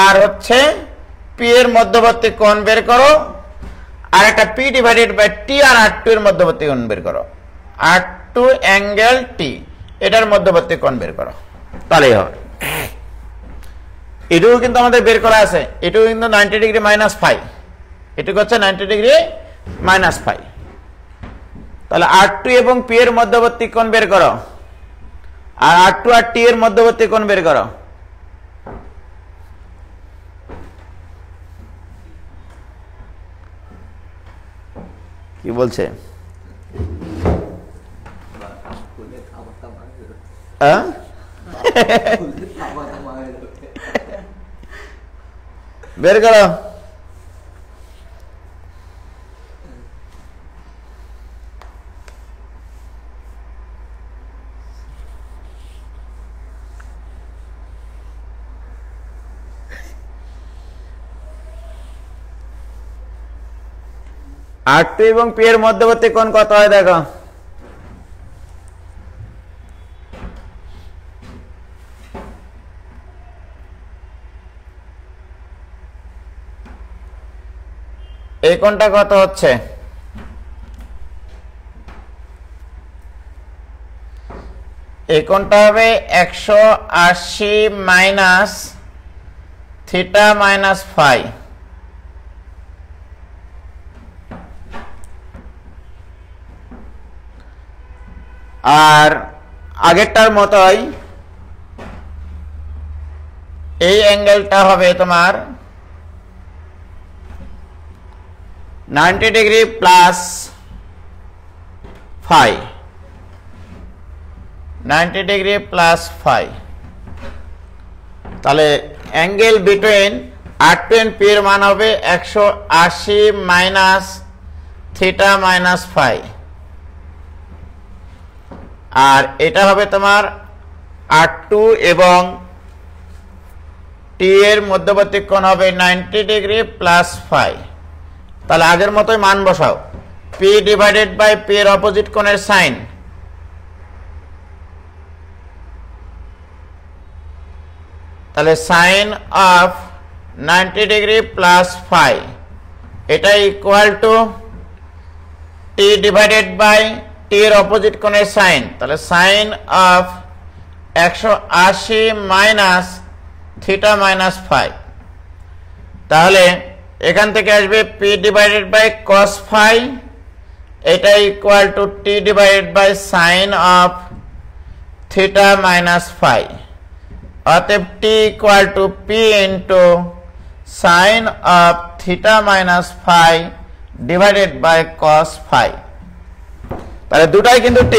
আর হচ্ছে পি এর মধ্যবর্তী কোণ বের করো, আর একটা পি ডিভাইডেড বাই টি আর R2 এর মধ্যবর্তী কোণ বের করো। R2 টু অ্যাঙ্গেল টি, এটার মধ্যবর্তী কোণ বের করো, তাহলেই হবে। এটুকু কিন্তু আমাদের বের করা আছে, এটুকু কিন্তু 90 ডিগ্রি মাইনাস ফাই, এটুকু হচ্ছে 90 ডিগ্রি মাইনাস ফাই। তাহলে R2 এবং P এর মধ্যবর্তী কোণ বের করো, আর R2 আর T এর মধ্যবর্তী কোণ বের করো। কি বলছে? বের করো। R2 এবং P এর মধ্যবর্তী কোণ কত হয় দেখো। এই কোণটা কত হচ্ছে? এই কোণটা হবে 180 মাইনাস থিটা মাইনাস ফাই। আর আগেরটার মতোই এই অ্যাঙ্গেলটা হবে তোমার 90 degree plus phi, 90 degree plus phi. তাহলে angle between R2 and P এর মান হবে 180 মাইনাস থিটা মাইনাস ফাই, আর এটা হবে তোমার R2 এবং T এর মধ্যবর্তী কোণ হবে 90 ডিগ্রি প্লাস ফাই। তাহলে আগের মতোই মান বসাও, P ডিভাইডেড বাই P এর অপোজিট কোণের সাইন, তাহলে sine of 90 degree plus phi, এটা equal to T divided by T এর অপোজিট কোণের সাইন, তাহলে sine of 180 minus theta minus phi. তাহলে এখান থেকে আসবে P divided by cos phi, এটা equal to T divided by sine of theta minus phi. অতএব T equal to P into sine of theta minus phi divided by cos phi. তাহলে দুটাই কিন্তু T,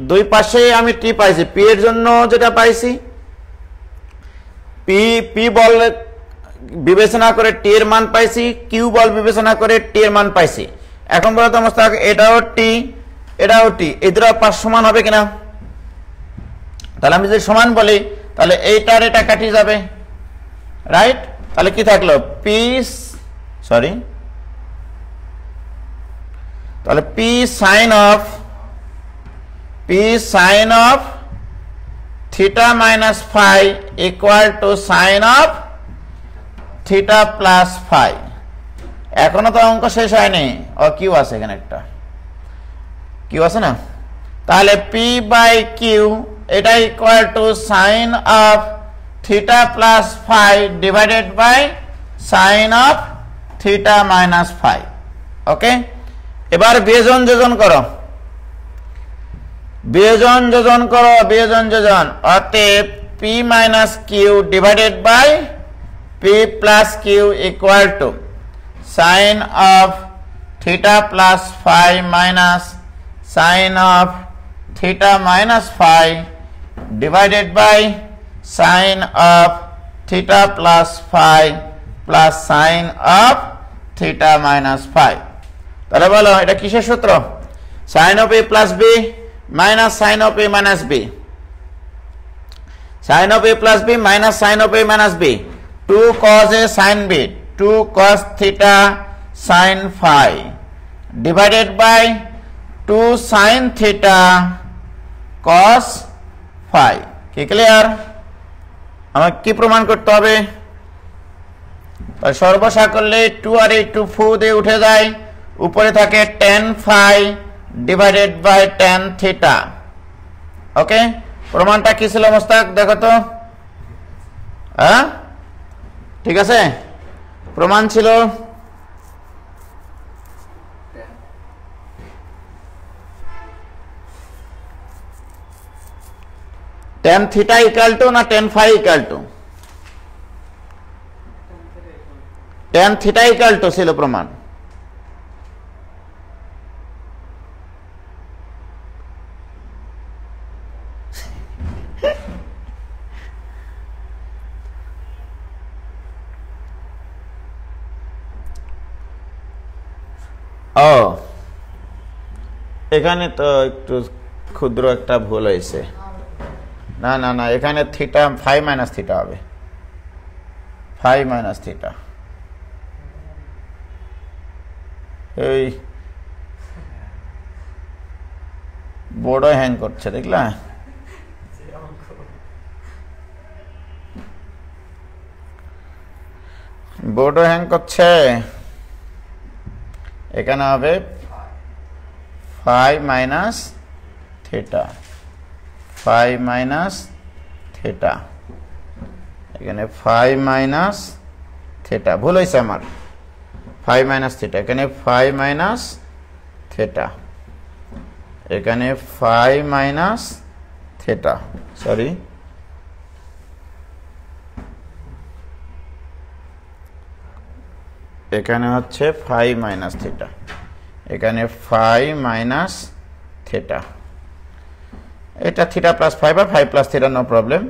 দুই পাশে আমি T পাইছি। P এর জন্য যেটা পাইছি, P বল বিবেচনা করে T এর মান পাইছি, Q বল বিবেচনা করে T এর মান পাইছি। এখন বলো তো অবস্থা, এটাও T এটাও T, এই দুটো পাশ সমান হবে কিনা? তাহলে আমি যদি সমান বলি তাহলে এইটার এটা কাটি যাবে, রাইট? তাহলে কি থাকলো? তাহলে P sine of theta minus phi equal to sine of theta plus phi. এখনো তো অঙ্ক শেষ হয়নি, ও কিউ আছে এখানে, একটা কিউ আছে না? তাহলে P বাই কিউ এটা equal to sine of theta plus phi divided by sine of theta minus phi. Okay, এবার বিয়োজন যোজন করো, বিয়োজন যোজন। অতএব P minus Q divided by P plus Q equal to sine of theta plus phi minus sine of theta minus phi divided by sine of theta plus phi plus sine of theta minus phi. তাহলে বলো এটা কিসের সূত্র? Sine of A plus B minus sine of A minus B, sine of A plus B minus sine of A minus B, 2 cos A sin B, 2 cos theta sin phi divided by 2 sin theta cos phi। কি clear? আমাকে কি প্রমাণ করতে হবে? সর্বসাকল্যে 2 আর 2 ফু দিয়ে উঠে যায়, উপরে থাকে tan phi divided by tan theta okay, প্রমাণটা কি ছিল মোস্তাক দেখো তো? হ্যাঁ ঠিক আছে, প্রমাণ ছিল tan theta equal to না tan phi equal to? tan theta equal to ছিল প্রমাণ। ও এখানে তো একটু ক্ষুদ্র একটা ভুল হয়েছে। না না না, এখানে থিটা ফাই মাইনাস থিটা হবে, ফাই মাইনাস থিটা। এই বড় হ্যাং করছে দেখলা? বড় হ্যাং করছে। এখানে হবে phi minus theta, phi minus theta, এখানে ফাই মাইনাস থিটা, ভুল হয়েছে আমার, ফাই মাইনাস থিটা, এখানে ফাই মাইনাস থিটা, এখানে ফাই মাইনাস থিটা, সরি এখানে হচ্ছে ফাই মাইনাস থিটা, এখানে ফাই মাইনাস থিটা, এটা থিটা প্লাস ফাই বা phi plus theta, no problem.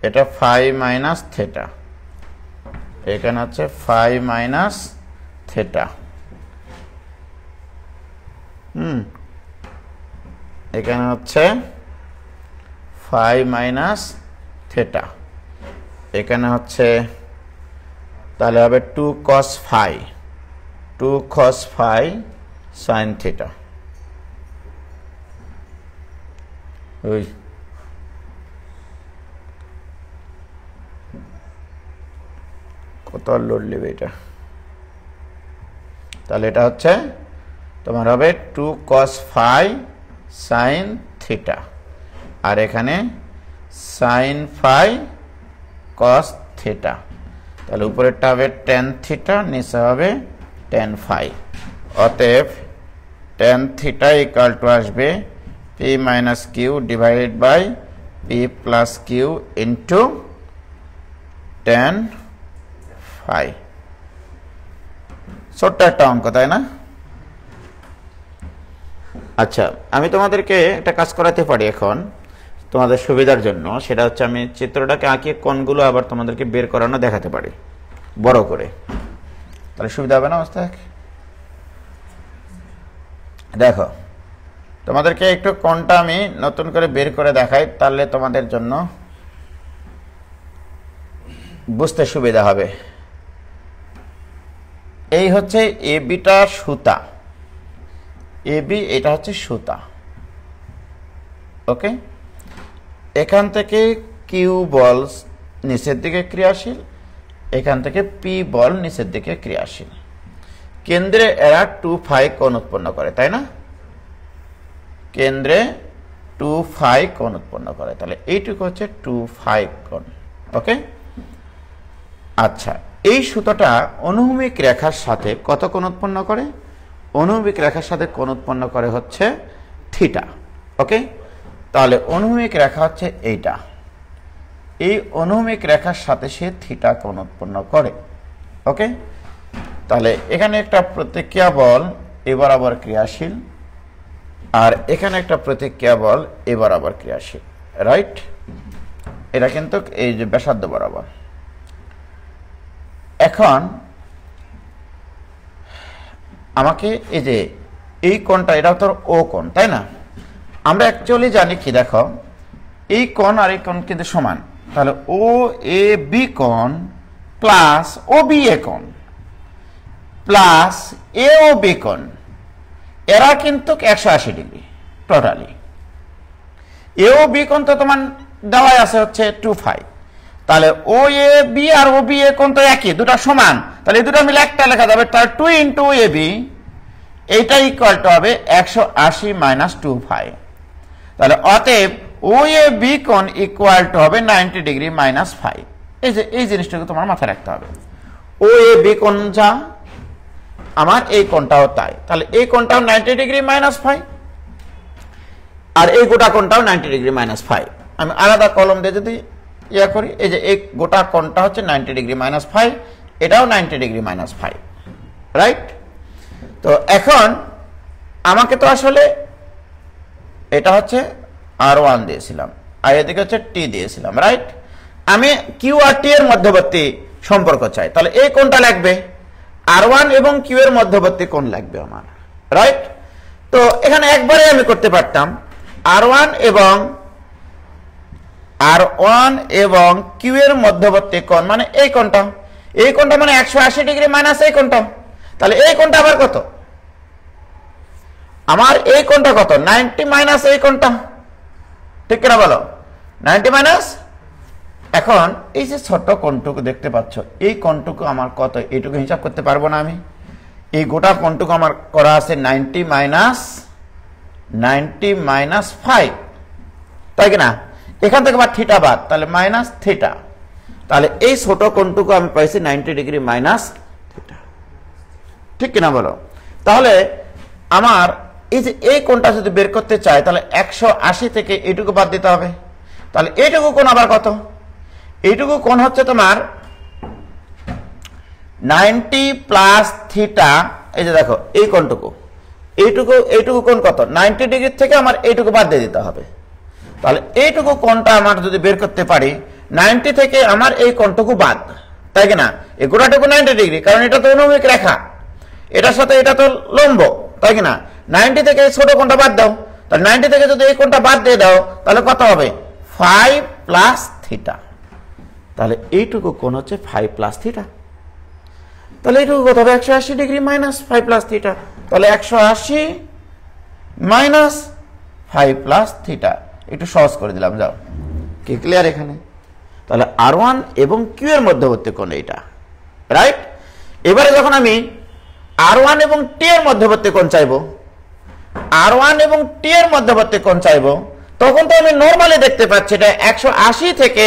এটা ফাই মাইনাস থিটা, এখানে হচ্ছে ফাই মাইনাস থিটা। এখানে হচ্ছে ফাই মাইনাস থিটা, এখানে হচ্ছে তাহলে হবে 2 cos phi, 2 cos phi sin theta। ওই কত লোড নেবে এটা, তাহলে এটা হচ্ছে তোমার হবে 2 cos phi sin theta, আর এখানে sin phi cos theta, তাহলে উপরেরটা হবে tan theta, নিচে হবে tan phi। অতএব tan theta ইকুয়াল টু আসবে p minus Q divided by p plus Q into tan phi। ছোট্ট একটা অঙ্ক, তাই না? আচ্ছা, আমি তোমাদেরকে একটা কাজ করাতে পারি এখন তোমাদের সুবিধার জন্য, সেটা হচ্ছে আমি চিত্রটাকে আঁকিয়ে কোণগুলো আবার তোমাদেরকে বের করানো দেখাতে পারি বড় করে, তাহলে সুবিধা হবে না মোস্তাক? দেখো তোমাদেরকে একটু কোণটা আমি নতুন করে বের করে দেখাই, তাহলে তোমাদের জন্য বুঝতে সুবিধা হবে। এই হচ্ছে এবিটা সুতা, এবি এটা হচ্ছে সুতা, ওকে। এখান থেকে কিউ বল নিচের দিকে ক্রিয়াশীল, এখান থেকে পি বল নিচের দিকে ক্রিয়াশীল, কেন্দ্রে এরা 2 phi কোণ উৎপন্ন করে, তাই না? কেন্দ্রে 2 phi কোণ উৎপন্ন করে, তাহলে এইটুকু হচ্ছে 2 phi কোণ, ওকে। আচ্ছা, এই সুতোটা অনুভূমিক রেখার সাথে কত কোণ উৎপন্ন করে? অনুভূমিক রেখার সাথে কোণ উৎপন্ন করে হচ্ছে থিটা, ওকে। তাহলে অনুভূমিক রেখা হচ্ছে এইটা, এই অনুভূমিক রেখার সাথে সে থিটা কোণ উৎপন্ন করে, ওকে। তাহলে এখানে একটা প্রতিক্রিয়া বল এ বরাবর ক্রিয়াশীল, আর এখানে একটা প্রতিক্রিয়া বল এ বরাবর ক্রিয়াশীল, রাইট? এটা কিন্তু এই যে ব্যাসার্ধ বরাবর। এখন আমাকে এই যে এই কোণটা, এটা তো ও কোণ, তাই না? আমরা অ্যাকচুয়ালি জানি কি, দেখো এই কোণ আর এই কোণ কিন্তু সমান, তাহলে ও এ বি কোণ প্লাস ও বি এ কোণ প্লাস এ ও বি কোণ, এরা কিন্তু 180 ডিগ্রি টোটালি। এ ও বি কোণ তো তোমার দেওয়াই আছে হচ্ছে 2 phi, তাহলে ও A B R O B A কোণ তো একই, দুটা সমান, তাহলে এই দুটো মিলে একটা লেখা যাবে, তাহলে 2 ইন্টু এ বি, এইটা ইকুয়াল টু হবে 180 মাইনাস 2 phi। তাহলে অতএব ও এ বি কোণ ইকুয়াল টু হবে 90 ডিগ্রি মাইনাস 5। এই যে এই জিনিসটাকে তোমার মাথায় রাখতে হবে, ও এ বি কোণ যা আমার এই কোণটাও তাই, তাহলে এই কোণটাও 90 ডিগ্রি মাইনাস 5 আর এই গোটা কোণটাও 90 ডিগ্রি মাইনাস 5। আমি আলাদা কলম দিয়ে যদি ইয়া করি, এই যে এই গোটা কোণটা হচ্ছে 90 ডিগ্রি মাইনাস 5, এটাও 90 ডিগ্রি মাইনাস 5, রাইট? তো এখন আমাকে তো আসলে এটা হচ্ছে R1 দিয়েছিলাম আর এদিকে হচ্ছে T দিয়েছিলাম, রাইট? আমি কিউ আর টি এর মধ্যবর্তী সম্পর্ক চাই, তাহলে এই কোণটা লাগবে, R1 এবং কিউ এর মধ্যবর্তী কোণ লাগবে আমার, রাইট? তো এখানে একবারে আমি করতে পারতাম R1 এবং কিউ এর মধ্যবর্তী কোণ মানে এই কোণটা মানে 180 ডিগ্রি মাইনাস এই কোণটা, তাহলে এই কোণটা আবার কত? আমার এই কোণটা কত? 90 মাইনাস এই কোণটা, ঠিক কিনা বলো? 90 মাইনাস, এখন এই যে ছোট কোণটুকু দেখতে পাচ্ছ, এই কোণটুকু আমার কত? এইটুকু হিসাব করতে পারবো না আমি? এই গোটা কোণটুকু আমার করা আছে 90 মাইনাস 5, তাই কিনা? এখান থেকে আবার থিটা বাদ, তাহলে মাইনাস থিটা, তাহলে এই ছোট কোণটুকু আমি পাইছি 90 ডিগ্রি মাইনাস থিটা, ঠিক কিনা বলো? তাহলে আমার এই যে এই কোণটা যদি বের করতে চাই, তাহলে 180 থেকে এইটুকু বাদ দিতে হবে, তাহলে এইটুকু কোণ আবার কত? এইটুকু কোণ হচ্ছে তোমার 90 প্লাস থিটা, এই যে দেখো এই কোণটুকু, এইটুকু কোণ কত? 90 ডিগ্রি থেকে আমার এইটুকু বাদ দিয়ে দিতে হবে, তাহলে এইটুকু কোণটা আমার যদি বের করতে পারি, 90 থেকে আমার এই কোণটুকু বাদ, তাই কিনা? এই গোটাটুকু 90 ডিগ্রি, কারণ এটা তো অনুভূমিক রেখা, এটার সাথে এটা তো লম্ব, তাই কিনা? 90 থেকে ছোট কোণটা বাদ দাও, তাহলে 90 থেকে যদি এই কোণটা বাদ দিয়ে দাও, তাহলে কত হবে? 5 প্লাস থিটা, তাহলে এইটুকু কোণ হচ্ছে 5 প্লাস থিটা, তাহলে এইটুকু কত হবে? 180 ডিগ্রি মাইনাস 5 প্লাস থিটা, তাহলে 180 মাইনাস 5 প্লাস থিটা, একটু সহজ করে দিলাম, যাও, কি ক্লিয়ার এখানে? তাহলে R1 এবং কিউ এর মধ্যবর্তী কোণ এইটা, রাইট? এবারে যখন আমি R1 এবং টি এর মধ্যবর্তী কোণ চাইবো, R1 এবং টি এর মধ্যবর্তী কোণ চাইবো, তখন তো আমি নরমালি দেখতে পাচ্ছি এটা 180 থেকে,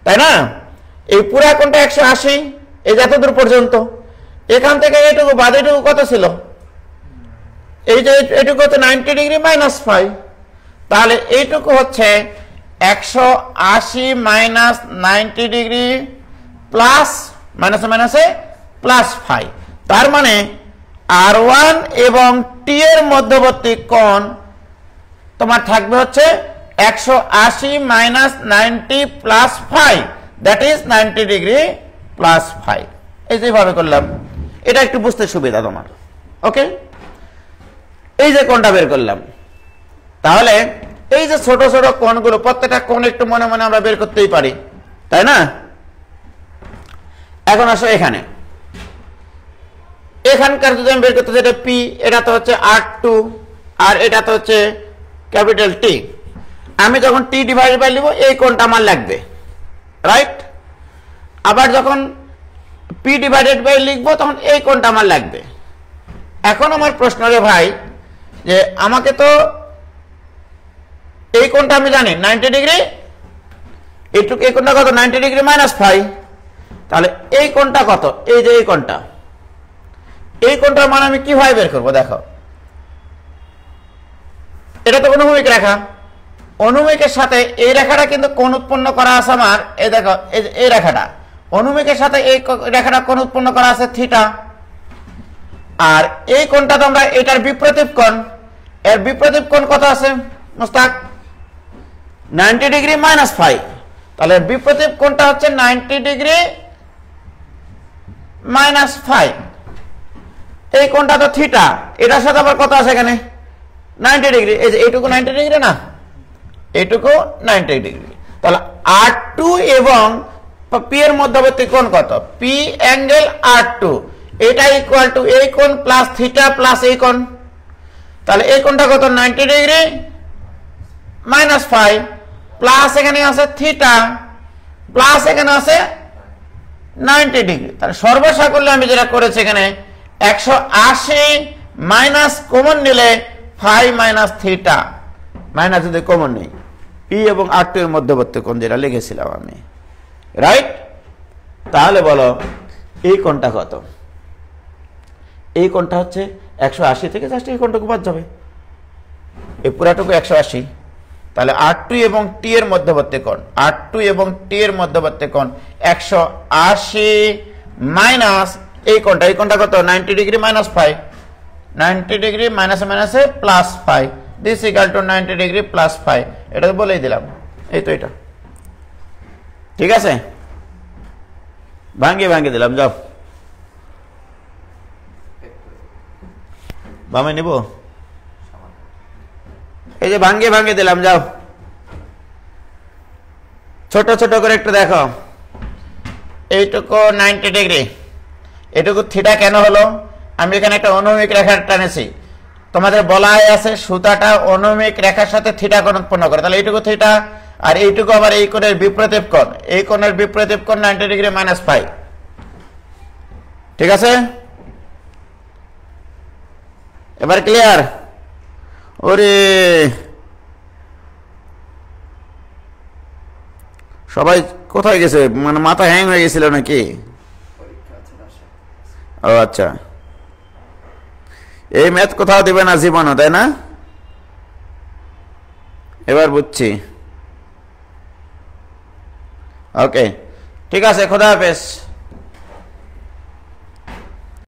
তাই না? এই পুরা কোণটা 180, এই যতদূর পর্যন্ত, এখান থেকে এইটুকু বাদ, এইটুকু কত ছিল? এই যে এইটুকু হচ্ছে 90 ডিগ্রি মাইনাস 5, তাহলে এইটুকু হচ্ছে 180 মাইনাস 90 ডিগ্রি প্লাস মাইনাসে প্লাস 5, তার মানে R1 এবং টি এর মধ্যবর্তী কোণ তোমার থাকবে হচ্ছে 180 minus 90 plus 5, that is 90 degree plus 5। এই যেভাবে করলাম, এটা একটু বুঝতে সুবিধা তোমার, ওকে? এই যে কোণটা বের করলাম, তাহলে এই যে ছোট ছোট কোণগুলো, প্রত্যেকটা কোণ একটু মনে মনে আমরা বের করতেই পারি, তাই না? এখন আসো এখানে, এখানকার যদি আমি বের করতে চাই, এটা পি, এটা তো হচ্ছে R2 আর এটা তো হচ্ছে ক্যাপিটাল টি। আমি যখন টি ডিভাইডেড বাই লিখব, এই কোণটা আমার লাগবে, রাইট? আবার যখন পি ডিভাইডেড বাই লিখবো, তখন এই কোণটা আমার লাগবে। এখন আমার প্রশ্ন রে ভাই, যে আমাকে তো এই কোণটা আমি জানি 90 ডিগ্রি, এইটুকু এই কোণটা কত? 90 ডিগ্রি মাইনাস 5, তাহলে এই কোণটা কত? এই যে এই কোণটা, এই কোণটার মান আমি কিভাবে বের করবো? দেখো, এটা তো অনুভূমিক রেখা, অনুভূমিকের সাথে এই রেখাটা কিন্তু কোণ উৎপন্ন করা আছে আমার, এই দেখো এই রেখাটা, অনুভূমিকের সাথে এই রেখাটা কোণ উৎপন্ন করা আছে থিটা, আর এই কোণটা তো আমরা এটার বিপরীত কোণ, এর বিপরীত কোণ কত আছে মুস্তাক? 90 ডিগ্রি মাইনাস 5, তাহলে বিপরীত কোণটা হচ্ছে 90 ডিগ্রি মাইনাস 5, এই কোণটা তো থিটা, এটার সাথে আবার কত আছে এখানে? 90 ডিগ্রি, এই যে এইটুকু 90 ডিগ্রি না, এইটুকু 90 ডিগ্রি, তাহলে R2 এবং পি এর মধ্যবর্তী কোণ কত? পি অ্যাঙ্গেল R2, এটা ইকুয়াল টু এই কোণ প্লাস থিটা প্লাস এই কোণ, তাহলে এই কোণটা কত? 90 ডিগ্রি মাইনাস 5, প্লাস এখানে আছে থিটা, প্লাস এখানে আছে 90 ডিগ্রি, তাহলে সর্বসাকুল্যে আমি যেটা করেছি এখানে 180 মাইনাস কমন নিলে 5 মাইনাস থিটা মাইনাস যদি কমন নেই, পি এবং R2 এর মধ্যবর্তী কোণ যেটা লিখেছিলাম আমি, রাইট? তাহলে বলো এই কোণটা কত? এই কোণটা হচ্ছে 180 থেকে জাস্ট এই কোণটুকু বাদ যাবে, এই পুরাটুকু 180। তাহলে R2 এবং T এর মধ্যবর্তী কোণ, R2 এবং T এর মধ্যবর্তী কোণ 180 মাইনাস এই কোণটা, এই কোণটা কত? 90 ডিগ্রি মাইনাস 5, 90 ডিগ্রি মাইনাসে মাইনাসে plus 5, this equal two 90 degree plus 5। এটা তো বলেই দিলাম, এই তো এটা, ঠিক আছে? ভাঙিয়ে দিলাম, যাও বামে নিব, এই যে ভাঙিয়ে দিলাম, যাও ছোট ছোট করে একটু দেখো। এইটুকু 90 ডিগ্রি, এটুকু থিটা কেন হলো? আমি এখানে একটা অনুভূমিক রেখা টানেছি, তোমাদের বলা আছে সুতাটা অনুভূমিক রেখার সাথে থিটা কোণ উৎপন্ন করে, তাহলে এইটুকু থিটা আর এইটুকু আবার এই কোণের বিপরীত কোণ, এই কোণের বিপরীত কোণ 90 ডিগ্রি মাইনাস 5, ঠিক আছে? এবার ক্লিয়ার? ওরে সবাই কোথায় গেছে? মানে মাথা হ্যাং হয়ে গেছিল নাকি? ও আচ্ছা, এই ম্যাথ কোথাও দিবে না জীবনও, তাই না? এবার বুঝছি। ওকে, ঠিক আছে, খোদা হাফেজ।